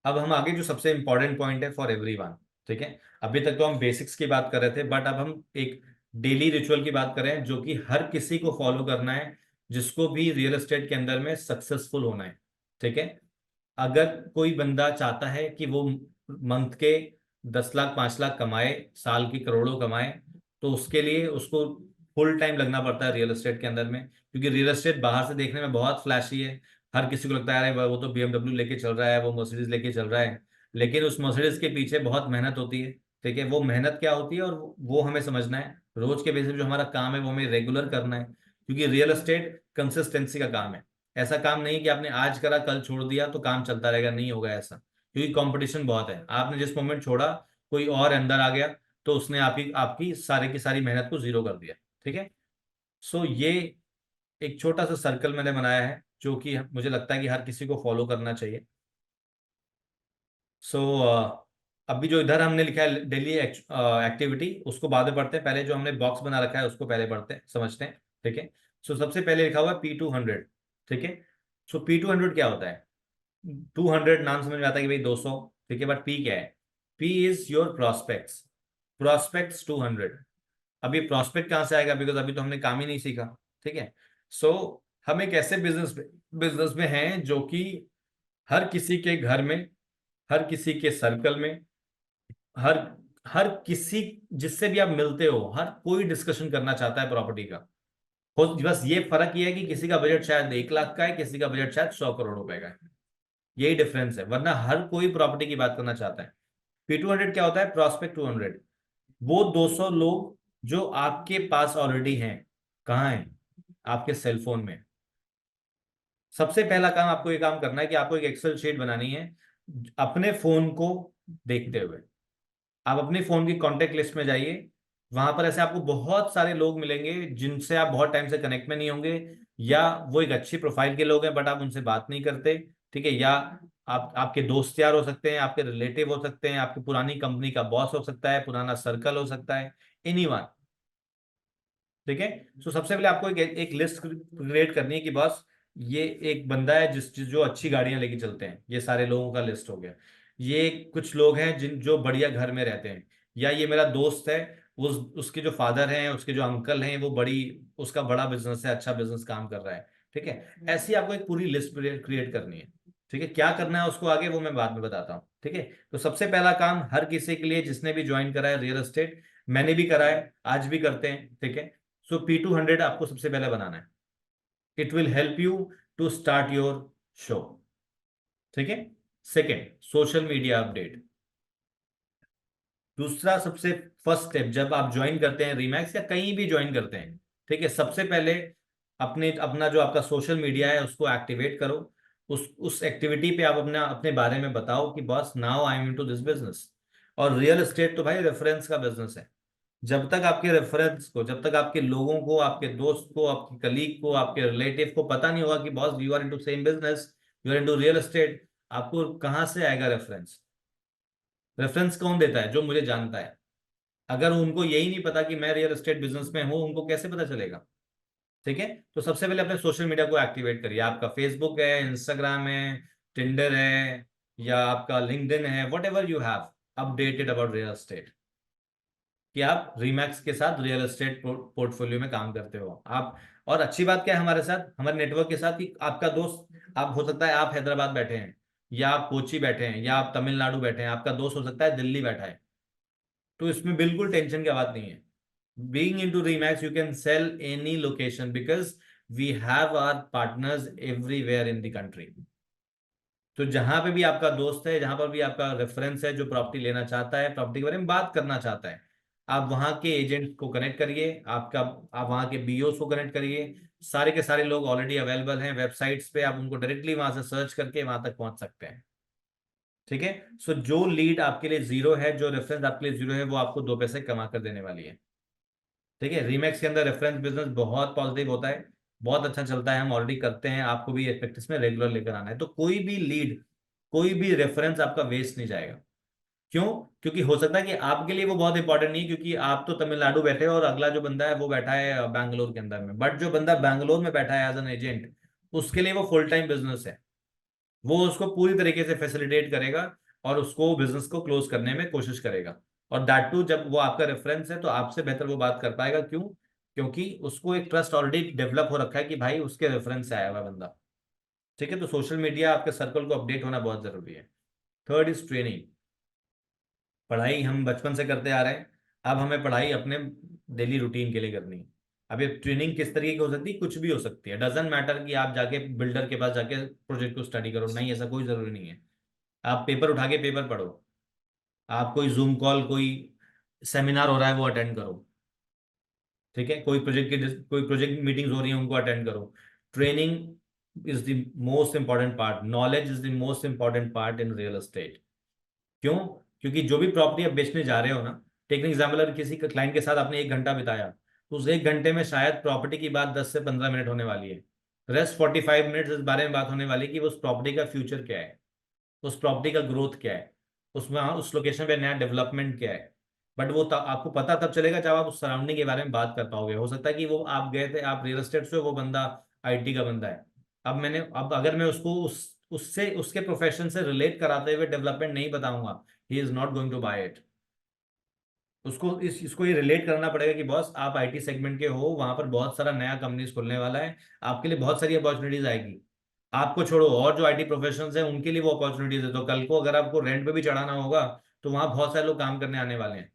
अब हम आगे जो सबसे इंपॉर्टेंट पॉइंट है फॉर एवरीवन, ठीक है। अभी तक तो हम बेसिक्स की बात कर रहे थे, बट अब हम एक डेली रिचुअल की बात कर रहे हैं जो कि हर किसी को फॉलो करना है जिसको भी रियल एस्टेट के अंदर में सक्सेसफुल होना है, ठीक है। अगर कोई बंदा चाहता है कि वो मंथ के 10 लाख 5 लाख कमाए, साल की करोड़ों कमाए, तो उसके लिए उसको फुल टाइम लगना पड़ता है रियल एस्टेट के अंदर में, क्योंकि रियल एस्टेट बाहर से देखने में बहुत फ्लैशी है। हर किसी को लगता है अरे वो तो BMW लेके चल रहा है, वो मर्सिडीज लेके चल रहा है, लेकिन उस मर्सिडीज के पीछे बहुत मेहनत होती है, ठीक है। वो मेहनत क्या होती है और वो हमें समझना है। रोज के बेसिस पे जो हमारा काम है वो हमें रेगुलर करना है, क्योंकि रियल एस्टेट कंसिस्टेंसी का काम है। ऐसा काम नहीं कि आपने आज करा कल छोड़ दिया तो काम चलता रहेगा, नहीं होगा ऐसा, क्योंकि कंपटीशन बहुत है। आपने जिस मोमेंट छोड़ा कोई और अंदर आ गया तो उसने आपकी आपकी सारी की सारी मेहनत को जीरो कर दिया, ठीक है। सो ये एक छोटा सा सर्कल मैंने बनाया है जो कि मुझे लगता है कि हर किसी को फॉलो करना चाहिए। सो अभी जो इधर हमने लिखा है डेली एक्टिविटी, उसको बाद में पढ़ते हैं। पहले जो हमने बॉक्स बना रखा है उसको पहले पढ़ते हैं, समझते हैं, ठीक है। सो सबसे पहले लिखा हुआ है P200, ठीक है। सो P200 क्या होता है? 200 नाम समझ में आता है कि भाई 200, ठीक है, बट P क्या है? P is your prospects, prospects 200। अब ये प्रोस्पेक्ट कहाँ से आएगा? बिकॉज अभी तो हमने काम ही नहीं सीखा, ठीक है। सो हम एक ऐसे बिजनेस में हैं जो कि हर किसी के घर में, हर किसी के सर्कल में, हर हर किसी जिससे भी आप मिलते हो, हर कोई डिस्कशन करना चाहता है प्रॉपर्टी का। बस ये फर्क ये है कि किसी का बजट शायद 1 लाख का है, किसी का बजट शायद 100 करोड़ रुपए का है, यही डिफरेंस है, वरना हर कोई प्रॉपर्टी की बात करना चाहता है। P200 क्या होता है? प्रॉस्पेक्ट 200, वो 200 लोग जो आपके पास ऑलरेडी हैं। कहाँ है? आपके सेलफोन में। सबसे पहला काम आपको ये काम करना है कि आपको एक एक्सेल शीट बनानी है, अपने फोन को देखते हुए आप अपनी फोन की कॉन्टेक्ट लिस्ट में जाइए, वहां पर ऐसे आपको बहुत सारे लोग मिलेंगे जिनसे आप बहुत टाइम से कनेक्ट में नहीं होंगे, या वो एक अच्छी प्रोफाइल के लोग हैं बट आप उनसे बात नहीं करते, ठीक है, या आपके दोस्त यार हो सकते हैं, आपके रिलेटिव हो सकते हैं, आपकी पुरानी कंपनी का बॉस हो सकता है, पुराना सर्कल हो सकता है, एनीवन, ठीक है। सो सबसे पहले आपको एक लिस्ट क्रिएट करनी है कि बॉस ये एक बंदा है जो अच्छी गाड़ियां लेके चलते हैं, ये सारे लोगों का लिस्ट हो गया। ये कुछ लोग हैं जो बढ़िया घर में रहते हैं, या ये मेरा दोस्त है, उसके जो फादर हैं, उसके जो अंकल हैं, वो उसका बड़ा बिजनेस है, अच्छा बिजनेस काम कर रहा है, ठीक है। ऐसी आपको एक पूरी लिस्ट क्रिएट करनी है, ठीक है। क्या करना है उसको आगे वो मैं बाद में बताता हूँ, ठीक है। तो सबसे पहला काम हर किसी के लिए जिसने भी ज्वाइन करा है रियल एस्टेट, मैंने भी करा है, आज भी करते हैं, ठीक है। सो P200 आपको सबसे पहले बनाना है। It will help you to start your show, ठीक है। Second, social media update. दूसरा सबसे फर्स्ट स्टेप जब आप ज्वाइन करते हैं रीमैक्स या कहीं भी ज्वाइन करते हैं, ठीक है, सबसे पहले अपना जो आपका सोशल मीडिया है उसको एक्टिवेट करो। उस एक्टिविटी पे आप अपने बारे में बताओ कि boss now I am into this business. और रियल एस्टेट तो भाई रेफरेंस का बिजनेस है। जब तक आपके रेफरेंस को, जब तक आपके लोगों को, आपके दोस्त को, आपके कलीग को, आपके रिलेटिव को पता नहीं होगा कि boss you are into same business, you are into real estate, आपको कहां से आएगा रेफरेंस? रेफरेंस कौन देता है? जो मुझे जानता है। अगर उनको यही नहीं पता कि मैं रियल एस्टेट बिजनेस में हूं, उनको कैसे पता चलेगा? ठीक है। तो सबसे पहले अपने सोशल मीडिया को एक्टिवेट करिए। आपका फेसबुक है, इंस्टाग्राम है, टिंडर है, या आपका लिंक्डइन है, what ever you have updated about real estate, कि आप रीमैक्स के साथ रियल एस्टेट पोर्टफोलियो में काम करते हो आप। और अच्छी बात क्या है हमारे साथ, हमारे नेटवर्क के साथ, कि आपका दोस्त, आप हो सकता है आप हैदराबाद बैठे हैं, या आप कोची बैठे हैं, या आप तमिलनाडु बैठे हैं, आपका दोस्त हो सकता है दिल्ली बैठा है। तो इसमें बिल्कुल टेंशन की बात नहीं है। Being into Remax, you can sell any location because we have our partners everywhere in the country. तो जहां पे भी आपका दोस्त है, जहां पर भी आपका रेफरेंस है, जो प्रॉपर्टी लेना चाहता है, प्रॉपर्टी के बारे में बात करना चाहता है, आप वहां के एजेंट को कनेक्ट करिए, आप वहां के बीओस को कनेक्ट करिए। सारे के सारे लोग ऑलरेडी अवेलेबल हैं वेबसाइट्स पे, आप उनको डायरेक्टली वहां से सर्च करके वहां तक पहुंच सकते हैं, ठीक है। सो जो लीड आपके लिए जीरो है, जो रेफरेंस आपके लिए जीरो है, वो आपको 2 पैसे कमा कर देने वाली है, ठीक है। रीमैक्स के अंदर रेफरेंस बिजनेस बहुत पॉजिटिव होता है, बहुत अच्छा चलता है, हम ऑलरेडी करते हैं, आपको भी प्रैक्टिस में रेगुलर लेकर आना है। तो कोई भी लीड, कोई भी रेफरेंस आपका वेस्ट नहीं जाएगा। क्यों? क्योंकि हो सकता है कि आपके लिए वो बहुत इंपॉर्टेंट नहीं है, क्योंकि आप तो तमिलनाडु बैठे हो और अगला जो बंदा है वो बैठा है बैंगलोर के अंदर में, बट जो बंदा बैंगलोर में बैठा है एज एन एजेंट, उसके लिए वो फुल टाइम बिजनेस है। वो उसको पूरी तरीके से फैसिलिटेट करेगा और उसको बिजनेस को क्लोज करने में कोशिश करेगा। और दैट टू जब वो आपका रेफरेंस है तो आपसे बेहतर वो बात कर पाएगा। क्यों? क्योंकि उसको एक ट्रस्ट ऑलरेडी डेवलप हो रखा है कि भाई उसके रेफरेंस से आया हुआ बंदा, ठीक है। तो सोशल मीडिया आपके सर्कल को अपडेट होना बहुत जरूरी है। Third is training. पढ़ाई हम बचपन से करते आ रहे हैं, अब हमें पढ़ाई अपने डेली रूटीन के लिए करनी है। अब ये ट्रेनिंग किस तरीके की हो सकती है? कुछ भी हो सकती है। डजेंट मैटर कि आप जाके बिल्डर के पास जाके प्रोजेक्ट को स्टडी करो, नहीं, ऐसा कोई जरूरी नहीं है। आप पेपर उठा के पेपर पढ़ो, आप कोई जूम कॉल, कोई सेमिनार हो रहा है वो अटेंड करो, ठीक है। कोई प्रोजेक्ट मीटिंग्स हो रही है उनको अटेंड करो। Training is the most important part, knowledge is the most important part in real estate. क्यों? क्योंकि जो भी प्रॉपर्टी आप बेचने जा रहे हो ना, टेक एन एग्जाम्पल, अगर किसी क्लाइंट के साथ आपने 1 घंटा बिताया, तो उस 1 घंटे में शायद प्रॉपर्टी की बात 10 से 15 मिनट होने वाली है। रेस्ट 45 मिनट इस बारे में बात होने वाली है कि उस प्रॉपर्टी का फ्यूचर क्या है, उस प्रॉपर्टी का ग्रोथ क्या है, उसमें उस लोकेशन पे नया डेवलपमेंट क्या है। बट वो आपको पता तब चलेगा जब आप उस सराउंडिंग के बारे में बात कर पाओगे। हो सकता है कि वो आप गए थे, आप रियल एस्टेट से हो, वो बंदा आईटी का बंदा है। अब अगर मैं उसको उससे उसके प्रोफेशन से रिलेट कराते हुए डेवलपमेंट नहीं बताऊंगा, he is not going to buy it. उसको इसको ये रिलेट करना पड़ेगा कि बॉस आप आईटी सेगमेंट के हो, वहां पर बहुत सारा नया कंपनीज खुलने वाला है, आपके लिए बहुत सारी अपॉर्चुनिटीज आएगी। आपको छोड़ो, और जो आईटी प्रोफेशनल्स हैं उनके लिए वो अपॉर्चुनिटीज है। तो कल को अगर आपको रेंट पे भी चढ़ाना होगा तो वहां बहुत सारे लोग काम करने आने वाले हैं।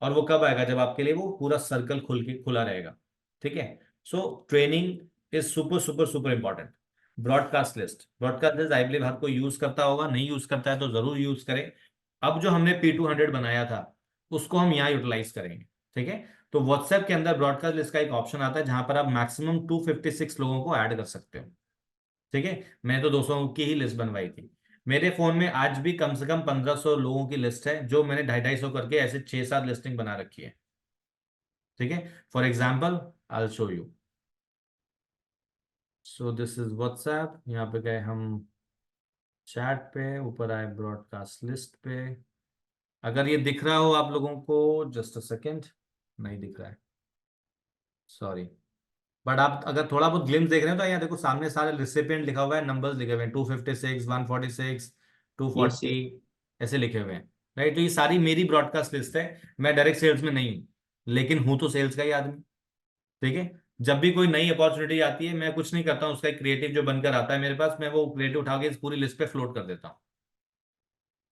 और वो कब आएगा? जब आपके लिए वो पूरा सर्कल खुला रहेगा, ठीक है। So training is super super super important. Broadcast list I believe हर कोई यूज करता होगा, नहीं यूज करता है तो जरूर यूज करें। अब जो हमने P200 बनाया था उसको हम यहाँ यूटिलाइज करेंगे, ठीक है। तो व्हाट्सएप के अंदर ब्रॉडकास्ट लिस्ट का एक ऑप्शन आता है जहां पर आप मैक्सिमम 256 लोगों को ऐड कर सकते हो, ठीक है। मैं तो 200 की ही लिस्ट बनवाई थी। मेरे फोन में आज भी कम से कम 1500 लोगों की लिस्ट है, जो मैंने 250 करके ऐसे 6-7 लिस्टिंग बना रखी है। ठीक है, for example I show you. So this is WhatsApp, यहाँ पे गए हम चैट पे, ऊपर आए ब्रॉडकास्ट लिस्ट पे। अगर ये दिख रहा हो आप लोगों को, जस्ट अ सेकेंड, नहीं दिख रहा है, सॉरी। बट आप अगर थोड़ा बहुत ग्लिम्स देख रहे हैं तो यहाँ देखो सामने सारे रिसिपिएंट लिखा हुआ है, नंबर्स लिखे हुए हैं 256, 146, 240 ऐसे लिखे हुए हैं, राइट। तो ये सारी मेरी ब्रॉडकास्ट लिस्ट है। मैं डायरेक्ट सेल्स में नहीं हूँ, लेकिन हूं तो सेल्स का ही आदमी। ठीक है, जब भी कोई नई अपॉर्चुनिटी आती है, मैं कुछ नहीं करता हूँ, उसका एक क्रिएटिव जो बनकर आता है मेरे पास, मैं वो क्रिएटिव उठा के इस पूरी लिस्ट पे फ्लोट कर देता हूँ।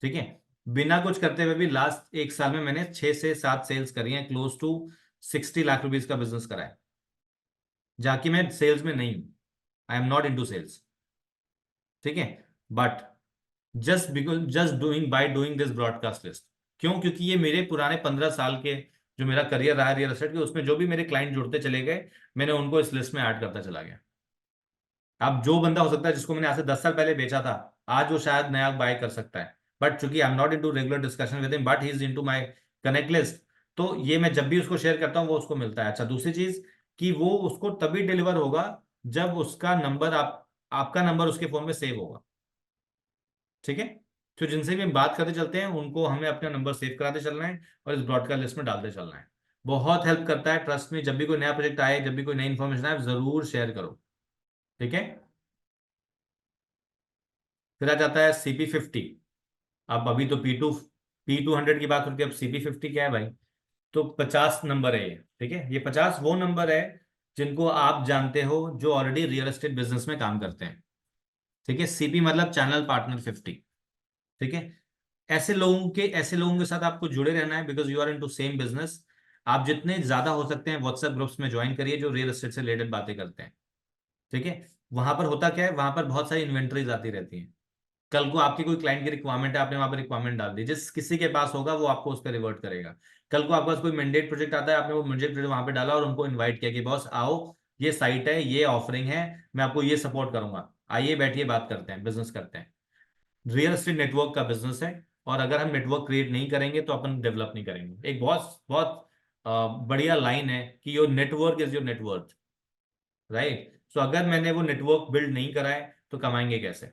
ठीक है, बिना कुछ करते हुए भी लास्ट 1 साल में मैंने 6 से 7 सेल्स करी हैं, क्लोज टू 60 लाख रुपीज का बिजनेस करा है, जाकि मैं सेल्स में नहीं हूं, I am not into sales. ठीक है, but just doing by doing this broadcast list, क्यों? क्योंकि ये मेरे पुराने 15 साल के जो मेरा करियर रहा रियल एस्टेट के, उसमें जो भी मेरे क्लाइंट जुड़ते चले गए, मैंने उनको इस लिस्ट में ऐड करता चला गया। अब जो बंदा हो सकता है जिसको मैंने आज से 10 साल पहले बेचा था, आज वो शायद नया बाय कर सकता है, बट चूंकि आई am not into regular discussion with him, but he is into my connect list, तो ये मैं जब भी उसको शेयर करता हूँ वो उसको मिलता है। अच्छा, दूसरी चीज कि वो उसको तभी डिलीवर होगा जब उसका नंबर आपका नंबर उसके फोन में सेव होगा। ठीक है, तो जिनसे भी हम बात करते चलते हैं उनको हमें अपना नंबर सेव कराते चलना है और इस ब्रॉडकास्ट लिस्ट में डालते चलना है। बहुत हेल्प करता है, ट्रस्ट में। जब भी कोई नया प्रोजेक्ट आए, जब भी कोई नई इन्फॉर्मेशन आए, जरूर शेयर करो। ठीक है, फिर आ जाता है CP50। अब अभी तो P200 की बात होती है, अब CP50 क्या है भाई? तो 50 नंबर है ये। ठीक है, ये 50 वो नंबर है जिनको आप जानते हो जो ऑलरेडी रियल एस्टेट बिजनेस में काम करते हैं। ठीक है, CP मतलब चैनल पार्टनर 50। ठीक है, ऐसे लोगों के साथ आपको जुड़े रहना है, because you are into same business. आप जितने ज्यादा हो सकते हैं व्हाट्सएप ग्रुप्स में ज्वाइन करिए जो रियल एस्टेट से रिलेटेड बातें करते हैं। ठीक है, वहां पर होता क्या है, वहां पर बहुत सारी इन्वेंटरीज आती रहती हैं। कल को आपकी कोई क्लाइंट की रिक्वायरमेंट है, आपने वहां पर रिक्वायरमेंट डाल दी, जिस किसी के पास होगा वो आपको उस पर रिवर्ट करेगा। कल को आपके पास कोई मैंडेट प्रोजेक्ट आता है, आपने वो मैंडेट प्रोजेक्ट वहां पे डाला और उनको इन्वाइट किया कि बॉस आओ, ये साइट है, ये ऑफरिंग है, मैं आपको ये सपोर्ट करूंगा, आइए बैठिए बात करते हैं, बिजनेस करते हैं। रियल एस्टेट नेटवर्क का बिजनेस है, और अगर हम नेटवर्क क्रिएट नहीं करेंगे तो अपन डेवलप नहीं करेंगे। एक बहुत बहुत बढ़िया लाइन है कि your network is your net worth, right. So अगर मैंने वो नेटवर्क बिल्ड नहीं करा है तो कमाएंगे कैसे?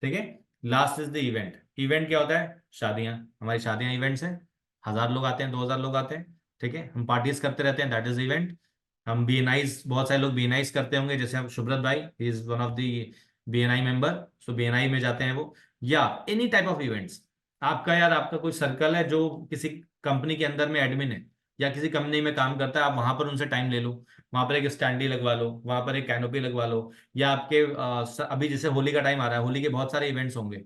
ठीक है, last is the event. Event क्या होता है? शादियां। हमारी शादियां इवेंट्स हैं, 1000 लोग आते हैं, 2000 लोग आते हैं। ठीक है, हम पार्टीज करते रहते हैं, दैट इज इवेंट। हम BNIs, बहुत सारे लोग BNIs करते होंगे, जैसे हम शुभ्रत भाई, he is one of the BNI member, so BNI में जाते हैं वो, या एनी टाइप ऑफ इवेंट्स। आपका यार, आपका कोई सर्कल है जो किसी कंपनी के अंदर में एडमिन है या किसी कंपनी में काम करता है, आप वहां पर उनसे टाइम ले लो, वहां पर एक स्टैंडी लगवा लो, वहां पर एक कैनोपी लगवा लो, या आपके अभी जैसे होली का टाइम आ रहा है, होली के बहुत सारे इवेंट्स होंगे,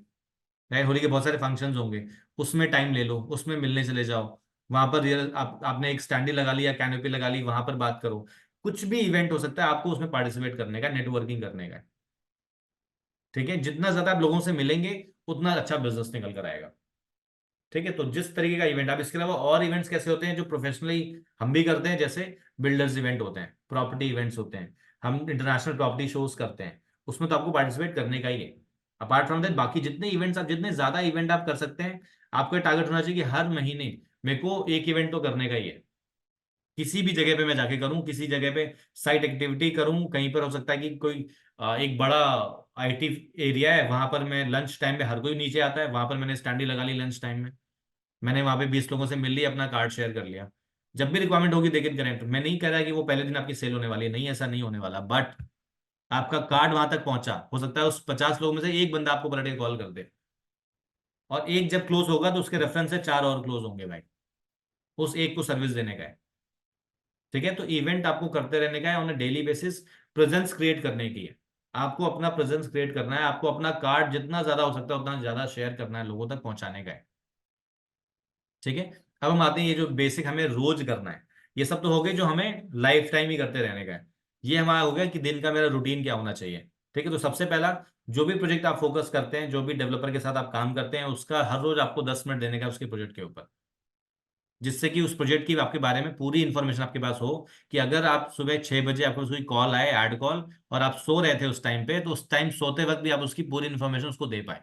राइट, होली के बहुत सारे फंक्शंस होंगे, उसमें टाइम ले लो, उसमें मिलने चले जाओ। वहां पर आपने एक स्टैंडी लगा ली या कैनोपी लगा ली, वहां पर बात करो। कुछ भी इवेंट हो सकता है, आपको उसमें पार्टिसिपेट करने का, नेटवर्किंग करने का। ठीक है, जितना ज्यादा आप लोगों से मिलेंगे उतना अच्छा बिजनेस निकल कर आएगा। ठीक है, तो जिस तरीके का इवेंट, आप इसके अलावा और इवेंट्स कैसे होते हैं जो प्रोफेशनली हम भी करते हैं, जैसे बिल्डर्स इवेंट होते हैं, प्रॉपर्टी इवेंट्स होते हैं, हम इंटरनेशनल प्रॉपर्टी शोज करते हैं, उसमें तो आपको पार्टिसिपेट करने का ही है। अपार्ट फ्रॉम दैट बाकी जितने इवेंट्स, आप जितने ज्यादा इवेंट आप कर सकते हैं, आपका टारगेट होना चाहिए कि हर महीने मेरे को एक इवेंट तो करने का ही है। किसी भी जगह पे मैं जाके करूं, किसी जगह पे साइट एक्टिविटी करूं, कहीं पर हो सकता है कि कोई एक बड़ा IT एरिया है, वहां पर मैं लंच टाइम में, हर कोई नीचे आता है, वहां पर मैंने स्टैंडी लगा ली लंच टाइम में, मैंने वहां पे 20 लोगों से मिल लिया, अपना कार्ड शेयर कर लिया। जब भी रिक्वायरमेंट होगी दे कैन कनेक्ट। मैं नहीं कह रहा कि वो पहले दिन आपकी सेल होने वाली है, नहीं, ऐसा नहीं होने वाला, बट आपका कार्ड वहां तक पहुंचा, हो सकता है उस 50 लोगों में से एक बंदा आपको पलट के कॉल कर दे, और एक जब क्लोज होगा तो उसके रेफरेंस से 4 और क्लोज होंगे भाई, उस एक को सर्विस देने का है। ठीक है, तो इवेंट आपको करते रहने का है on a daily basis, presence create करने की है। आपको अपना प्रेजेंस क्रिएट करना है, आपको अपना कार्ड जितना ज्यादा हो सकता है उतना ज्यादा शेयर करना है, लोगों तक पहुंचाने का है। ठीक है, अब हम आते हैं ये जो बेसिक हमें रोज करना है, ये सब तो हो गए जो हमें लाइफ टाइम ही करते रहने का है। ये हमारा हो गया कि दिन का मेरा रूटीन क्या होना चाहिए। ठीक है, तो सबसे पहला, जो भी प्रोजेक्ट आप फोकस करते हैं, जो भी डेवलपर के साथ आप काम करते हैं, उसका हर रोज आपको 10 मिनट देने का उसके प्रोजेक्ट के ऊपर, जिससे कि उस प्रोजेक्ट की आपके बारे में पूरी इंफॉर्मेशन आपके पास हो, कि अगर आप सुबह 6 बजे आपको कोई कॉल आए, ऐड कॉल, और आप सो रहे थे उस टाइम पे, तो उस टाइम सोते वक्त भी आप उसकी पूरी इंफॉर्मेशन उसको दे पाए।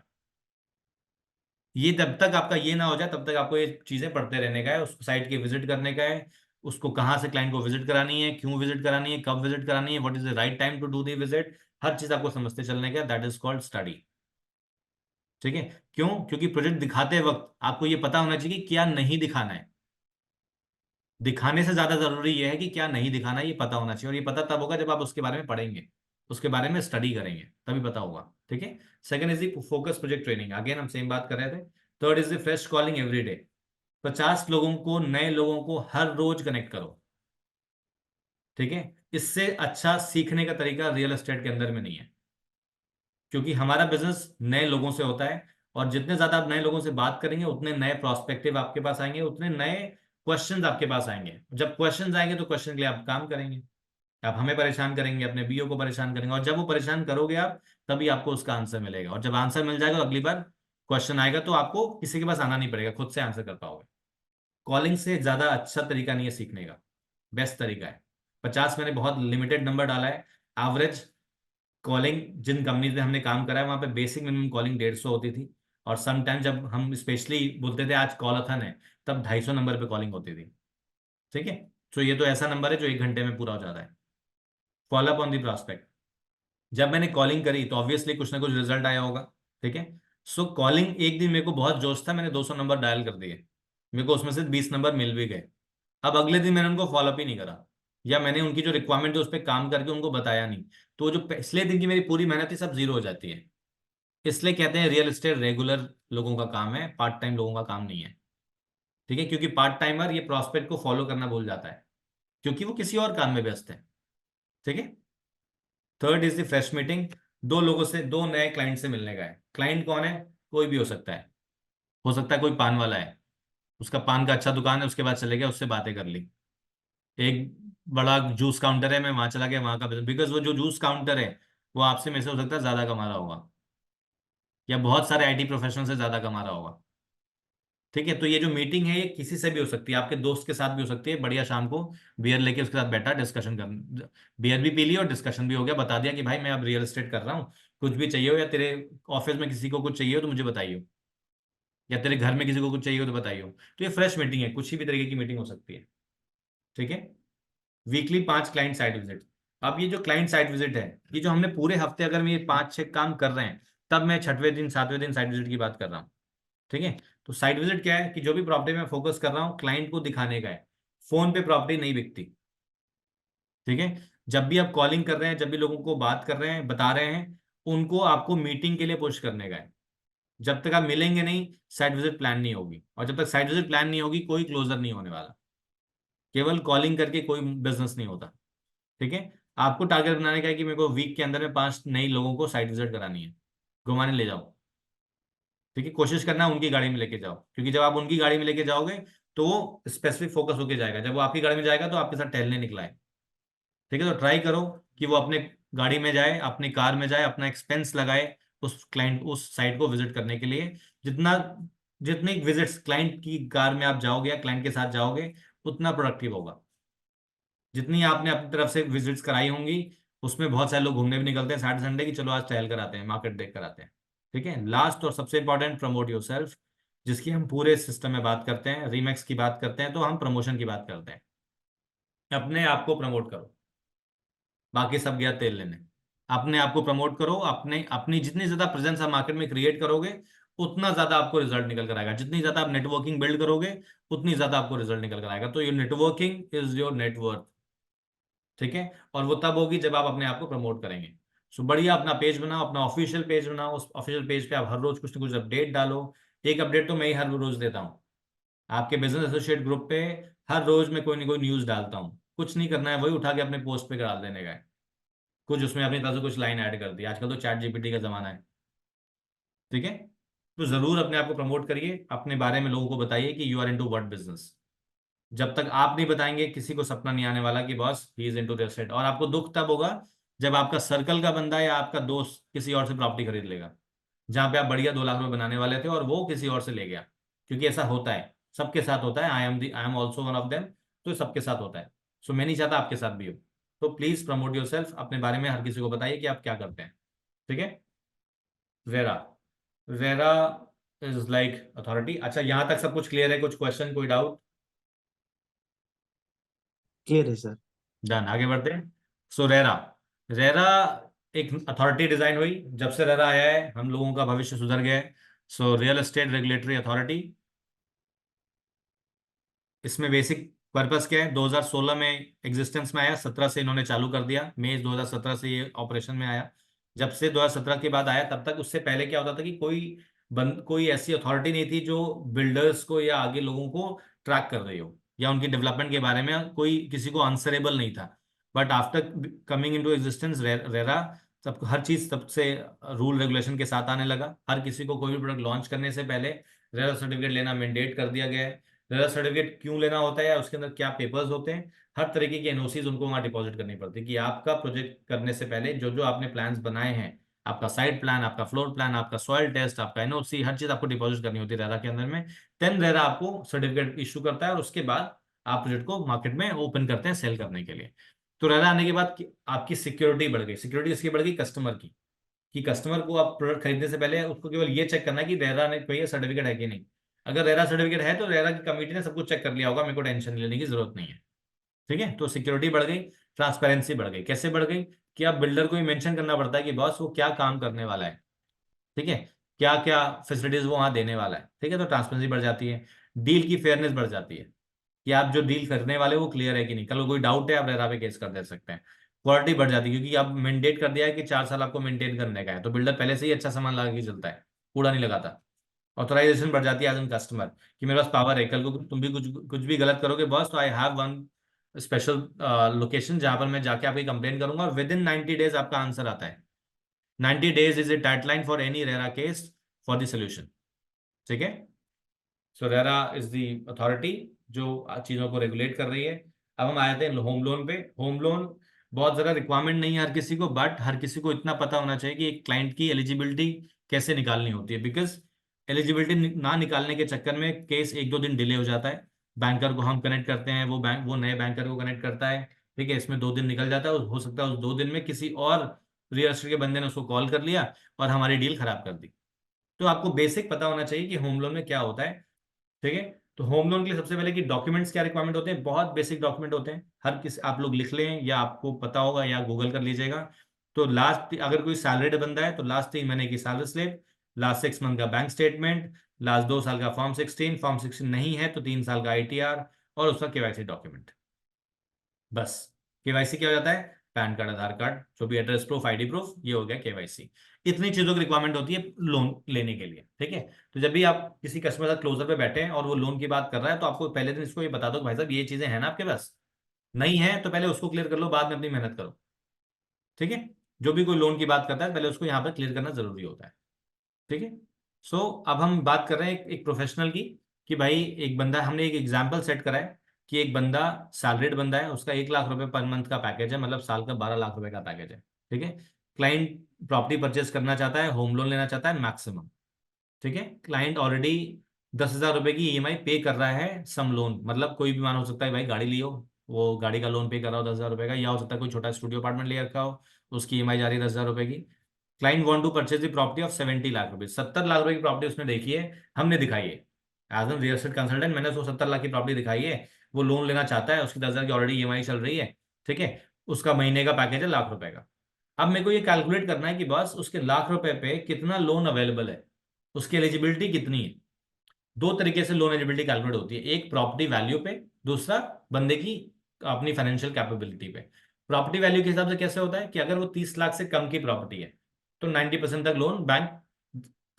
ये जब तक आपका ये ना हो जाए तब तक आपको ये चीजें पढ़ते रहने का है, उस साइट के विजिट करने का है, उसको कहाँ से क्लाइंट को विजिट करानी है, क्यों विजिट करानी है, कब विजिट करानी है, what is the right time to do the visit, हर चीज आपको समझते चलने का, दैट इज कॉल्ड स्टडी। ठीक है, क्यों? क्योंकि प्रोजेक्ट दिखाते वक्त आपको ये पता होना चाहिए कि क्या नहीं दिखाना है। दिखाने से ज्यादा जरूरी यह है कि क्या नहीं दिखाना है, ये पता होना चाहिए, और ये पता तब होगा जब आप उसके बारे में पढ़ेंगे, उसके बारे में स्टडी करेंगे, तभी पता होगा। ठीक है। Second is the focus project training, again हम सेम बात कर रहे थे। Third is the fresh calling every day, 50 लोगों को, नए लोगों को हर रोज कनेक्ट करो। ठीक है, इससे अच्छा सीखने का तरीका रियल एस्टेट के अंदर में नहीं है, क्योंकि हमारा बिजनेस नए लोगों से होता है, और जितने ज्यादा आप नए लोगों से बात करेंगे उतने नए प्रोस्पेक्टिव आपके पास आएंगे, उतने नए क्वेश्चंस आपके पास आएंगे। जब क्वेश्चंस आएंगे तो क्वेश्चन के लिए आप काम करेंगे, आप हमें परेशान करेंगे, अपने बीओ को परेशान करेंगे, और जब वो परेशान करोगे आप, तभी आपको उसका आंसर मिलेगा, और जब आंसर मिल जाएगा तो अगली बार क्वेश्चन आएगा तो आपको किसी के पास आना नहीं पड़ेगा, खुद से आंसर कर पाओगे। कॉलिंग से ज्यादा अच्छा तरीका नहीं है सीखने का, बेस्ट तरीका है। 50 मैंने बहुत लिमिटेड नंबर डाला है, एवरेज कॉलिंग जिन कंपनीज में हमने काम करा है वहां पे बेसिक मिनिमम कॉलिंग 150 होती थी, और सम टाइम जब हम स्पेशली बोलते थे आज कॉलथन है, तब 250 नंबर पे कॉलिंग होती थी। ठीक है, तो ये तो ऐसा नंबर है जो 1 घंटे में पूरा हो जाता है। Follow up on the prospect, जब मैंने कॉलिंग करी तो ऑब्वियसली कुछ ना कुछ रिजल्ट आया होगा। ठीक है, सो कॉलिंग एक दिन मेरे को बहुत जोश था, मैंने 200 नंबर डायल कर दिए, मेरे को उसमें से 20 नंबर मिल भी गए। अब अगले दिन मैंने उनको फॉलोअप ही नहीं करा, या मैंने उनकी जो रिक्वायरमेंट है उस पर काम करके उनको बताया नहीं, तो जो पिछले दिन की मेरी पूरी मेहनत थी सब जीरो हो जाती है। इसलिए कहते हैं रियल एस्टेट रेगुलर लोगों का काम है, पार्ट टाइम लोगों का काम नहीं है। ठीक है, क्योंकि पार्ट टाइमर ये प्रॉस्पेक्ट को फॉलो करना भूल जाता है, क्योंकि वो किसी और काम में व्यस्त है। ठीक है। Third is the fresh meeting, दो लोगों से, दो नए क्लाइंट से मिलने का है। क्लाइंट कौन है? कोई भी हो सकता है, हो सकता है कोई पान वाला है, उसका पान का अच्छा दुकान है, उसके बाद चले गया, उससे बातें कर ली। एक बड़ा जूस काउंटर है, मैं वहां चला गया, वहां का बिजनेस, बिकॉज वो जो जूस काउंटर है वो आपसे में से हो सकता है ज्यादा कमा रहा होगा, या बहुत सारे आईटी प्रोफेशनल से ज्यादा कमा रहा होगा। ठीक है, तो ये जो मीटिंग है ये किसी से भी हो सकती है, आपके दोस्त के साथ भी हो सकती है, बढ़िया शाम को बियर लेके उसके साथ बैठा, डिस्कशन कर, बियर भी पी ली और डिस्कशन भी हो गया, बता दिया कि भाई मैं अब रियल एस्टेट कर रहा हूँ, कुछ भी चाहिए हो, या तेरे ऑफिस में किसी को कुछ चाहिए हो तो मुझे बताइए, या तेरे घर में किसी को कुछ चाहिए हो तो बताइए। तो ये फ्रेश मीटिंग है, कुछ भी तरीके की मीटिंग हो सकती है। ठीक है। वीकली 5 क्लाइंट साइट विजिट, अब ये जो क्लाइंट साइट विजिट है, ये जो हमने पूरे हफ्ते अगर मैं ये 5-6 काम कर रहे हैं, तब मैं 6वें दिन 7वें दिन साइट विजिट की बात कर रहा हूँ। ठीक है, तो साइट विजिट क्या है कि जो भी प्रॉपर्टी में फोकस कर रहा हूँ क्लाइंट को दिखाने का है, फोन पे प्रॉपर्टी नहीं बिकती। ठीक है, जब भी आप कॉलिंग कर रहे हैं, जब भी लोगों को बात कर रहे हैं, बता रहे हैं, उनको आपको मीटिंग के लिए पुश करने का है। जब तक आप मिलेंगे नहीं, साइट विजिट प्लान नहीं होगी, और जब तक साइट विजिट प्लान नहीं होगी कोई क्लोजर नहीं होने वाला। केवल कॉलिंग करके कोई बिजनेस नहीं होता। ठीक है, आपको टारगेट बनाने का है कि मेरे को वीक के अंदर में 5 नई लोगों को साइट विजिट करानी है, घुमाने ले जाओ। ठीक है, कोशिश करना उनकी गाड़ी में लेके जाओ, क्योंकि जब आप उनकी गाड़ी में लेके जाओगे तो वो स्पेसिफिक फोकस होके जाएगा, जब वो आपकी गाड़ी में जाएगा तो आपके साथ टहलने निकला है। ठीक है, तो ट्राई करो कि वो अपने गाड़ी में जाए, अपनी कार में जाए, अपना एक्सपेंस लगाए उस क्लाइंट, उस साइट को विजिट करने के लिए। जितना, जितनी विजिट्स क्लाइंट की कार में आप जाओगे या क्लाइंट के साथ जाओगे, उतना प्रोडक्टिव होगा। जितनी आपने अपनी तरफ से विजिट्स कराई होंगी, उसमें बहुत सारे लोग घूमने भी निकलते हैं सैटरडे संडे की, चलो आज टहल कर आते हैं, मार्केट देख कर आते हैं। ठीक है, लास्ट और सबसे इंपॉर्टेंट, प्रमोट योर सेल्फ, जिसकी हम पूरे सिस्टम में बात करते हैं, रीमैक्स की बात करते हैं, तो हम प्रमोशन की बात करते हैं। अपने आप को प्रमोट करो, बाकी सब गया तेल लेने। अपने आप को प्रमोट करो, अपने अपनी जितनी ज्यादा प्रेजेंस आप मार्केट में क्रिएट करोगे, उतना ज्यादा आपको रिजल्ट निकल कर आएगा। जितनी ज्यादा आप नेटवर्किंग बिल्ड करोगे, उतनी ज्यादा आपको रिजल्ट निकल कर आएगा। तो your networking is your net worth. ठीक है, और वो तब होगी जब आप अपने आप को प्रमोट करेंगे। सो बढ़िया अपना पेज बनाओ, अपना ऑफिशियल पेज बनाओ, उस ऑफिशियल पेज पे आप हर रोज कुछ ना कुछ अपडेट डालो। एक अपडेट तो मैं ही हर रोज देता हूँ आपके बिजनेस एसोसिएट ग्रुप पे, हर रोज मैं कोई ना कोई न्यूज डालता हूँ। कुछ नहीं करना है, वही उठा के अपने पोस्ट पे डाल देने का है, कुछ उसमें अपनी तरफ से कुछ लाइन ऐड कर दी। आजकल तो चैट जीपीटी का जमाना है। ठीक है, तो जरूर अपने आप को प्रमोट करिए, अपने बारे में लोगों को बताइए कि you are into what business. जब तक आप नहीं बताएंगे, किसी को सपना नहीं आने वाला कि boss he is into real estate. और आपको दुख तब होगा जब आपका सर्कल का बंदा या आपका दोस्त किसी और से प्रॉपर्टी खरीद लेगा, जहां पे आप बढ़िया 2 लाख रुपए बनाने वाले थे और वो किसी और से ले गया। क्योंकि ऐसा होता है, सबके साथ होता है, I am also one of them. तो ये सबके साथ होता है, सो मैं नहीं चाहता आपके साथ भी हो। तो प्लीज प्रमोट योर सेल्फ, अपने बारे में हर किसी को बताइए कि आप क्या करते हैं। ठीक है। Vera, vera is like authority. अच्छा, यहां तक सब कुछ क्लियर है? कुछ क्वेश्चन, कोई डाउट? क्लियर है सर। डन, आगे बढ़ते हैं। सो रेरा, रेरा एक अथॉरिटी डिजाइन हुई। जब से रेरा आया है हम लोगों का भविष्य सुधर गया है। सो रियल एस्टेट रेगुलेटरी अथॉरिटी, इसमें बेसिक पर्पस क्या है? 2016 में एग्जिस्टेंस में आया, 17 से इन्होंने चालू कर दिया, मई 2017 से ये ऑपरेशन में आया। जब से 2017 के बाद आया, तब तक उससे पहले क्या होता था कि कोई ऐसी अथॉरिटी नहीं थी जो बिल्डर्स को या आगे लोगों को ट्रैक कर रही हो या उनकी डेवलपमेंट के बारे में कोई किसी को आंसरेबल नहीं था। But after coming into existence RERA, सब हर चीज तब से रूल रेगुलेशन के साथ आने लगा। हर किसी को कोई भी प्रोडक्ट लॉन्च करने से पहले रेरा सर्टिफिकेट लेना मैंडेट कर दिया गया है। रेरा सर्टिफिकेट क्यों लेना होता है या उसके अंदर क्या पेपर्स होते हैं? हर तरीके की एनओसीज उनको वहां डिपॉजिट करनी पड़ती है कि आपका प्रोजेक्ट करने से पहले जो जो आपने प्लान्स बनाए हैं, आपका साइट प्लान, आपका फ्लोर प्लान, आपका सॉइल टेस्ट, आपका एनओसी, हर चीज आपको डिपॉजिट करनी होती है रेरा के अंदर में। देन रेरा आपको सर्टिफिकेट इशू करता है और उसके बाद आप प्रोजेक्ट को मार्केट में ओपन करते हैं सेल करने के लिए। तो रेरा आने के बाद आपकी सिक्योरिटी बढ़ गई। सिक्योरिटी इसकी बढ़ गई कस्टमर की, कि कस्टमर को आप प्रोडक्ट खरीदने से पहले उसको केवल ये चेक करना है कि रेरा ने कोई सर्टिफिकेट है कि नहीं। अगर रेरा सर्टिफिकेट है तो रेरा की कमेटी ने सब कुछ चेक कर लिया होगा, मेरे को टेंशन लेने की जरूरत नहीं है। ठीक है, तो सिक्योरिटी बढ़ गई, ट्रांसपेरेंसी बढ़ गई। कैसे बढ़ गई? कि अब बिल्डर को ही मेंशन करना पड़ता है कि बॉस वो क्या काम करने वाला है, ठीक है, क्या क्या फैसिलिटीज वो वहां देने वाला है। ठीक है, तो ट्रांसपेरेंसी बढ़ जाती है, डील की फेयरनेस बढ़ जाती है कि आप जो डील करने वाले वो क्लियर है कि नहीं। कल को कोई डाउट है आप रेरा पे केस कर दे सकते हैं। क्वालिटी बढ़ जाती है क्योंकि अब मेंटेन कर दिया है कि 4 साल आपको मेंटेन करने का है, तो बिल्डर पहले से ही अच्छा सामान लगा के चलता है, कूड़ा नहीं लगाता। ऑथराइजेशन बढ़ जाती है एज एन कस्टमर, कि मेरे पास पावर है, कल को तुम भी कुछ कुछ भी गलत करोगे बॉस तो I have one special location जहां पर मैं जाके आपकी कंप्लेन करूंगा और विद इन 90 डेज आपका आंसर आता है। 90 days is a deadline for any RERA case for the solution. ठीक है, सो रेरा इज द अथॉरिटी जो चीजों को रेगुलेट कर रही है। अब हम आए थे होम लोन पे। होम लोन बहुत ज़्यादा रिक्वायरमेंट नहीं है हर किसी को, बट हर किसी को इतना पता होना चाहिए कि एक क्लाइंट की एलिजिबिलिटी कैसे निकालनी होती है। बिकॉज एलिजिबिलिटी ना निकालने के चक्कर में केस 1-2 दिन डिले हो जाता है। बैंकर को हम कनेक्ट करते हैं, वो नए बैंकर को कनेक्ट करता है। ठीक है, इसमें 2 दिन निकल जाता है। हो सकता है उस 2 दिन में किसी और रियल एस्टेट के बंदे ने उसको कॉल कर लिया और हमारी डील खराब कर दी। तो आपको बेसिक पता होना चाहिए कि होम लोन में क्या होता है। ठीक है, तो होम लोन के लिए सबसे पहले कि डॉक्यूमेंट्स क्या रिक्वायरमेंट होते हैं। बहुत बेसिक डॉक्यूमेंट होते हैं, हर किसी आप लोग लिख लें या आपको पता होगा या गूगल कर लीजिएगा। तो लास्ट, अगर कोई सैलरीड बंदा है तो लास्ट 3 महीने की सैलरी स्लिप, लास्ट 6 मंथ का बैंक स्टेटमेंट, लास्ट 2 साल का फॉर्म 16 नहीं है तो 3 साल का आईटीआर और उसका केवाईसी डॉक्यूमेंट। बस, केवाईसी क्या हो जाता है? पैन कार्ड, आधार कार्ड, जो भी एड्रेस प्रूफ, आईडी प्रूफ, ये हो गया केवाईसी। इतनी चीजों की रिक्वायरमेंट होती है लोन लेने के लिए। ठीक है, तो जब भी आप किसी कस्टमर के साथ क्लोजर पे बैठे हैं और वो लोन की बात कर रहा है तो आपको पहले दिन इसको ये बता दो कि भाई साहब ये चीजें हैं ना आपके पास, नहीं है तो पहले उसको क्लियर कर लो, बाद में अपनी मेहनत करो। ठीक है, जो भी कोई लोन की बात करता है पहले उसको यहाँ पर क्लियर करना जरूरी होता है। ठीक है, सो अब हम बात कर रहे हैं एक प्रोफेशनल की, कि भाई एक बंदा, हमने एक एग्जाम्पल सेट करा है कि एक बंदा सैलरीड बंदा है, उसका 1 लाख रुपए पर मंथ का पैकेज है, मतलब साल का 12 लाख रुपए का पैकेज है। ठीक है, क्लाइंट प्रॉपर्टी परचेज करना चाहता है, होम लोन लेना चाहता है मैक्सिमम। ठीक है, क्लाइंट ऑलरेडी 10,000 रुपए की ईएमआई पे कर रहा है सम लोन, मतलब कोई भी मान हो सकता है भाई गाड़ी लियो, वो गाड़ी का लोन पे कर रहा हो 10,000 रुपए का, या हो सकता है कोई छोटा स्टूडियो अपार्टमेंट ले रखा हो, उसकी ईएमआई जा रही है 10,000 रुपए की। Client want to purchase the property of 70 lakh रुपए, 70 लाख रुपए की प्रॉपर्टी उसने देखी है, हमने दिखाई है as an real estate consultant, मैंने उसको 70 लाख की प्रॉपर्टी दिखाई है। वो लोन लेना चाहता है, उसकी 10,000 की ऑलरेडी ईएमआई चल रही है। ठीक है, उसका महीने का पैकेज है लाख रुपए का। अब मेरे को ये कैलकुलेट करना है कि बस उसके लाख रुपए पे कितना लोन अवेलेबल है, उसकी एलिजिबिलिटी कितनी है। 2 तरीके से लोन एलिजिबिलिटी कैलकुलेट होती है, एक प्रॉपर्टी वैल्यू पे, दूसरा बंदे की अपनी फाइनेंशियल कैपेबिलिटी पे। प्रॉपर्टी वैल्यू के हिसाब से कैसे होता है कि अगर वो 30 लाख से कम की प्रॉपर्टी है तो 90% तक लोन बैंक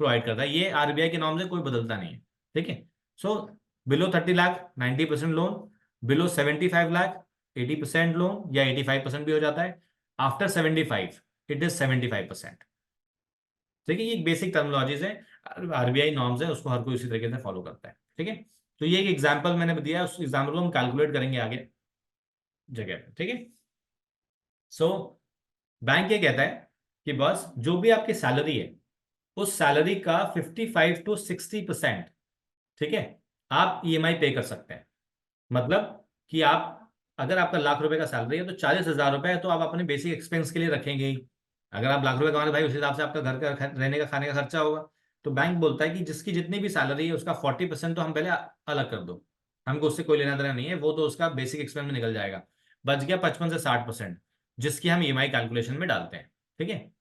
प्रोवाइड करता है। ये आरबीआई के नॉर्म से कोई बदलता नहीं है। ठीक है, so below 30 lakh 90% loan, below 75 lakh 80% loan, या 85% भी हो जाता है। After 75 it is 75%। ठीक है, ये बेसिक टर्मिनोलॉजीज है, आरबीआई नॉर्म्स है, उसको हर कोई उसी तरीके से फॉलो करता है। ठीक है, तो ये एक एग्जांपल मैंने दिया है, उस एग्जांपल को हम कैलकुलेट करेंगे आगे जगह पे। ठीक है, सो बैंक ये कहता है कि बस जो भी आपकी सैलरी है उस सैलरी का 55 to 60%, ठीक है, आप ईएमआई पे कर सकते हैं। मतलब कि आप, अगर आपका लाख रुपए का सैलरी है तो 40,000 रुपए है तो आप अपने बेसिक एक्सपेंस के लिए रखेंगे ही। अगर आप लाख रुपए कमा रहे भाई, उस हिसाब से आपका घर का रहने का खाने का खर्चा होगा। तो बैंक बोलता है कि जिसकी जितनी भी सैलरी है उसका 40% तो हम पहले अलग कर दो, हमको उससे कोई लेना देना नहीं है, वो तो उसका बेसिक एक्सपेंस में निकल जाएगा, बच गया 55 से 60%, जिसकी हम ईएमआई कैलकुलेशन में डालते हैं। ठीक है,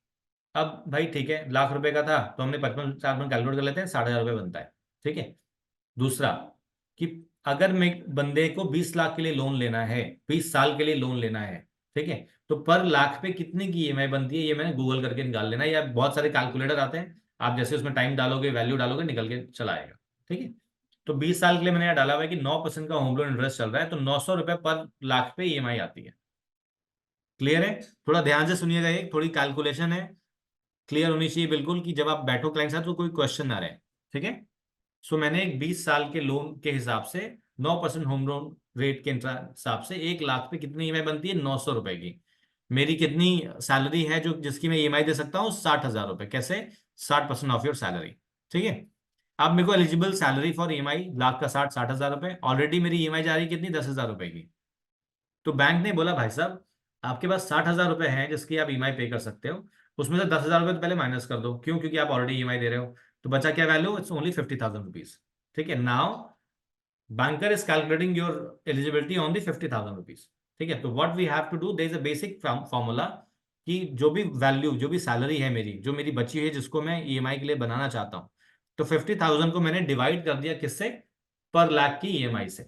अब भाई ठीक है, ₹1,00,000 का था तो हमने 55 कैलकुलेट कर लेते हैं, 60,000 बनता है। ठीक है, दूसरा कि अगर मैं बंदे को 20 लाख के लिए लोन लेना है, 20 साल के लिए लोन लेना है, ठीक है, तो पर लाख पे कितने की ईएमआई बनती है, ये मैंने गूगल करके निकाल लेना, या बहुत सारे कैलकुलेटर आते हैं, आप जैसे उसमें टाइम डालोगे, वैल्यू डालोगे, निकल के चला आएगा। ठीक है, तो 20 साल के लिए मैंने यहाँ डाला हुआ है कि 9% का होम लोन इंटरेस्ट चल रहा है, तो 900 रुपए पर लाख पे ईएमआई आती है। क्लियर है? थोड़ा ध्यान से सुनिएगा, एक थोड़ी कैलकुलेशन है, क्लियर होनी चाहिए बिल्कुल, कि जब आप बैठो क्लाइंट साथ तो कोई क्वेश्चन ना रहे। ठीक है, सो मैंने एक 20 साल के लोन के हिसाब से 9% होम लोन रेट के हिसाब से 1 लाख पे कितनी ईएमआई बनती है, 900 रुपए की। मेरी कितनी सैलरी है जो जिसकी मैं ईएमआई दे सकता हूँ, 60,000 रुपए। कैसे? 60% ऑफ योर सैलरी। ठीक है, अब मेरे को eligible salary for EMI lakh का 60,000 रुपए, ऑलरेडी मेरी ईएमआई जा रही है कितनी, 10,000 रुपए की। तो बैंक ने बोला भाई साहब आपके पास 60,000 रुपए हैं जिसकी आप ईएमआई पे कर सकते हो, उसमें से 10,000 रुपए तो पहले माइनस कर दो, क्यों? क्योंकि आप ऑलरेडी ईएमआई दे रहे हो, तो बचा क्या वैल्यू, इट्स ओनली 50,000 रुपीज। ठीक है, now banker is calculating your eligibility on the 50,000 rupees. ठीक है, तो what we have to do, there is a basic formula कि जो भी वैल्यू, जो भी सैलरी है मेरी, जो मेरी बची हुई है, जिसको मैं ईएमआई के लिए बनाना चाहता हूँ, तो 50,000 को मैंने डिवाइड कर दिया किससे, पर लाख की ईएमआई से,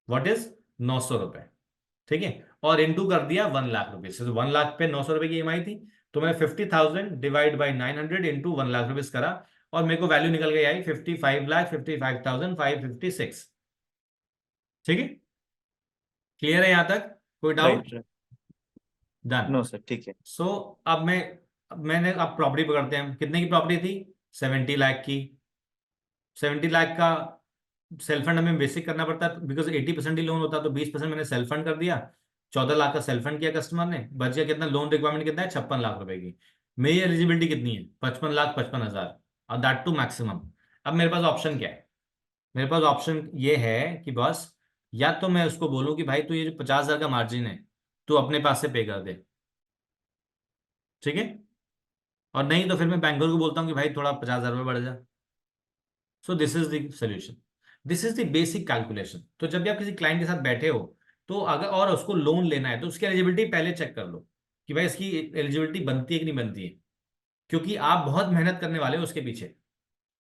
व्हाट इज 900 रुपए। ठीक है, और इनटू कर दिया 1,00,000 रुपए से, 1,00,000 पे 900 रुपए की ईएमआई थी, तो मैंने 50,000 डिवाइड बाई 900 इंटू 1,00,000 रुपीज करा, और मेरे को वैल्यू निकल गई आई 55,55,556। ठीक है, क्लियर है यहां तक? कोई doubt? Right. Done. No sir, ठीक है। सो अब मैंने अब प्रॉपर्टी पकड़ते हैं, कितने की प्रॉपर्टी थी, 70 लाख की। 70 लाख का सेल्फ फंड हमें बेसिक करना पड़ता है, बिकॉज 80% ही लोन होता है, तो 20% मैंने सेल्फ फंड कर दिया, 14 लाख का सेल्फ फंड किया कस्टमर ने, बच गया कितना, लोन रिक्वायरमेंट कितना है, 56 लाख रुपए की। मेरी एलिजिबिलिटी कितनी है, 55,55,000, और दैट टू मैक्सिमम। अब मेरे पास ऑप्शन क्या है, मेरे पास ऑप्शन ये है कि बस, या तो मैं उसको बोलूं कि भाई तू ये जो 50,000 का मार्जिन है तू अपने पास से पे कर दे, ठीक है, और नहीं तो फिर मैं बैंकर को बोलता हूँ कि भाई थोड़ा 50,000 रुपये बढ़ जा। सो this is the solution, this is the basic calculation. तो जब भी आप किसी क्लाइंट के साथ बैठे हो, तो अगर और उसको लोन लेना है, तो उसकी एलिजिबिलिटी पहले चेक कर लो कि भाई इसकी एलिजिबिलिटी बनती है कि नहीं बनती है, क्योंकि आप बहुत मेहनत करने वाले हो उसके पीछे।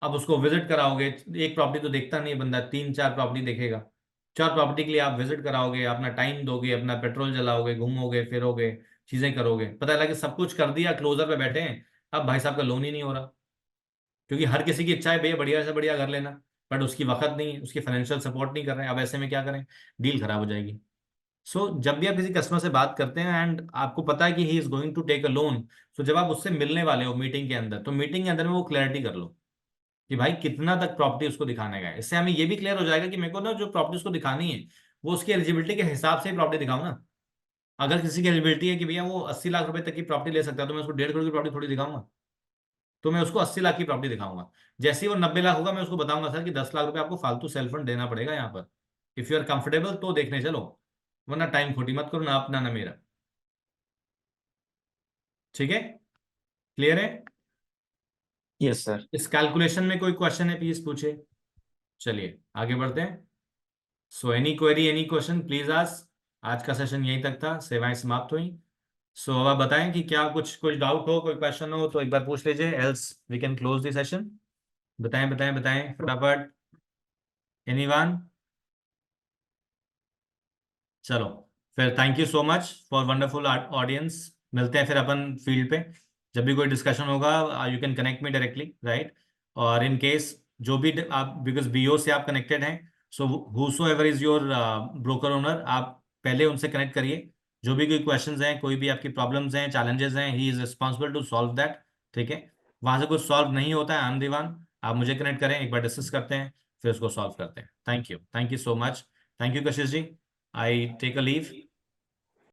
अब उसको विजिट कराओगे, एक प्रॉपर्टी तो देखता नहीं है बंदा, 3-4 प्रॉपर्टी देखेगा, 4 प्रॉपर्टी के लिए आप विजिट कराओगे, अपना टाइम दोगे, अपना पेट्रोल जलाओगे, घूमोगे फिरोगे, चीजें करोगे, पता लगा कि सब कुछ कर दिया, क्लोजर पे बैठे हैं, अब भाई साहब का लोन ही नहीं हो रहा, क्योंकि हर किसी की इच्छा है भैया बढ़िया से बढ़िया घर लेना, बट उसकी वक्त नहीं है, उसकी फाइनेंशियल सपोर्ट नहीं कर रहे हैं। अब ऐसे में क्या करें, डील खराब हो जाएगी। जब भी आप किसी कस्टमर से बात करते हैं एंड आपको पता है कि he is going to take a loan, so जब आप उससे मिलने वाले हो मीटिंग के अंदर, तो मीटिंग के अंदर में वो क्लैरिटी कर लो कि भाई कितना तक प्रॉपर्टी उसको दिखाने का है। इससे हमें ये भी क्लियर हो जाएगा कि मेरे को ना जो प्रॉपर्टी उसको दिखानी है, वो उसकी एलिजिबिलिटी के हिसाब से ही प्रॉपर्टी दिखाऊं ना। अगर किसी की एलिजिबिलिटी है कि भैया वो 80 लाख रुपए तक की प्रॉपर्टी ले सकता है, तो मैं उसको 1.5 करोड़ की प्रॉपर्टी थोड़ी दिखाऊंगा, तो मैं उसको 80 लाख की प्रॉपर्टी दिखाऊंगा। जैसे ही वो 90 लाख होगा, मैं उसको बताऊंगा सर कि 10 लाख रुपए आपको फालतू सेल्फ फंड देना पड़ेगा यहाँ पर, इफ यू आर कंफर्टेबल तो देखने चलो, वरना टाइम खोटी मत करो, ना अपना ना मेरा। ठीक है, क्लियर है? Yes sir. इस कैलकुलेशन में कोई क्वेश्चन है प्लीज पूछे। चलिए आगे बढ़ते हैं। So any query, any question please ask. आज का सेशन यहीं तक था, सेवाएं समाप्त हुई। सो अब आप बताएं कि क्या कुछ डाउट हो, कोई क्वेश्चन हो तो एक बार पूछ लीजिए, else we can close the session. बताएं बताएं बताएं फटाफट, एनीवन? चलो फिर, thank you so much for wonderful audience. मिलते हैं फिर अपन फील्ड पे, जब भी कोई डिस्कशन होगा you can connect me directly, right? और इन केस जो भी आप, बिकॉज बीओ से आप कनेक्टेड हैं, so whosoever is your broker owner, आप पहले उनसे कनेक्ट करिए। जो भी कोई क्वेश्चंस हैं, कोई भी आपकी प्रॉब्लम्स हैं, चैलेंजेस हैं, he is responsible to solve that. ठीक है, वहां से कुछ सॉल्व नहीं होता है, आम दीवान आप मुझे कनेक्ट करें, एक बार डिस्कस करते हैं, फिर उसको सॉल्व करते हैं। Thank you so much. Thank you Kashish ji. I take a leave.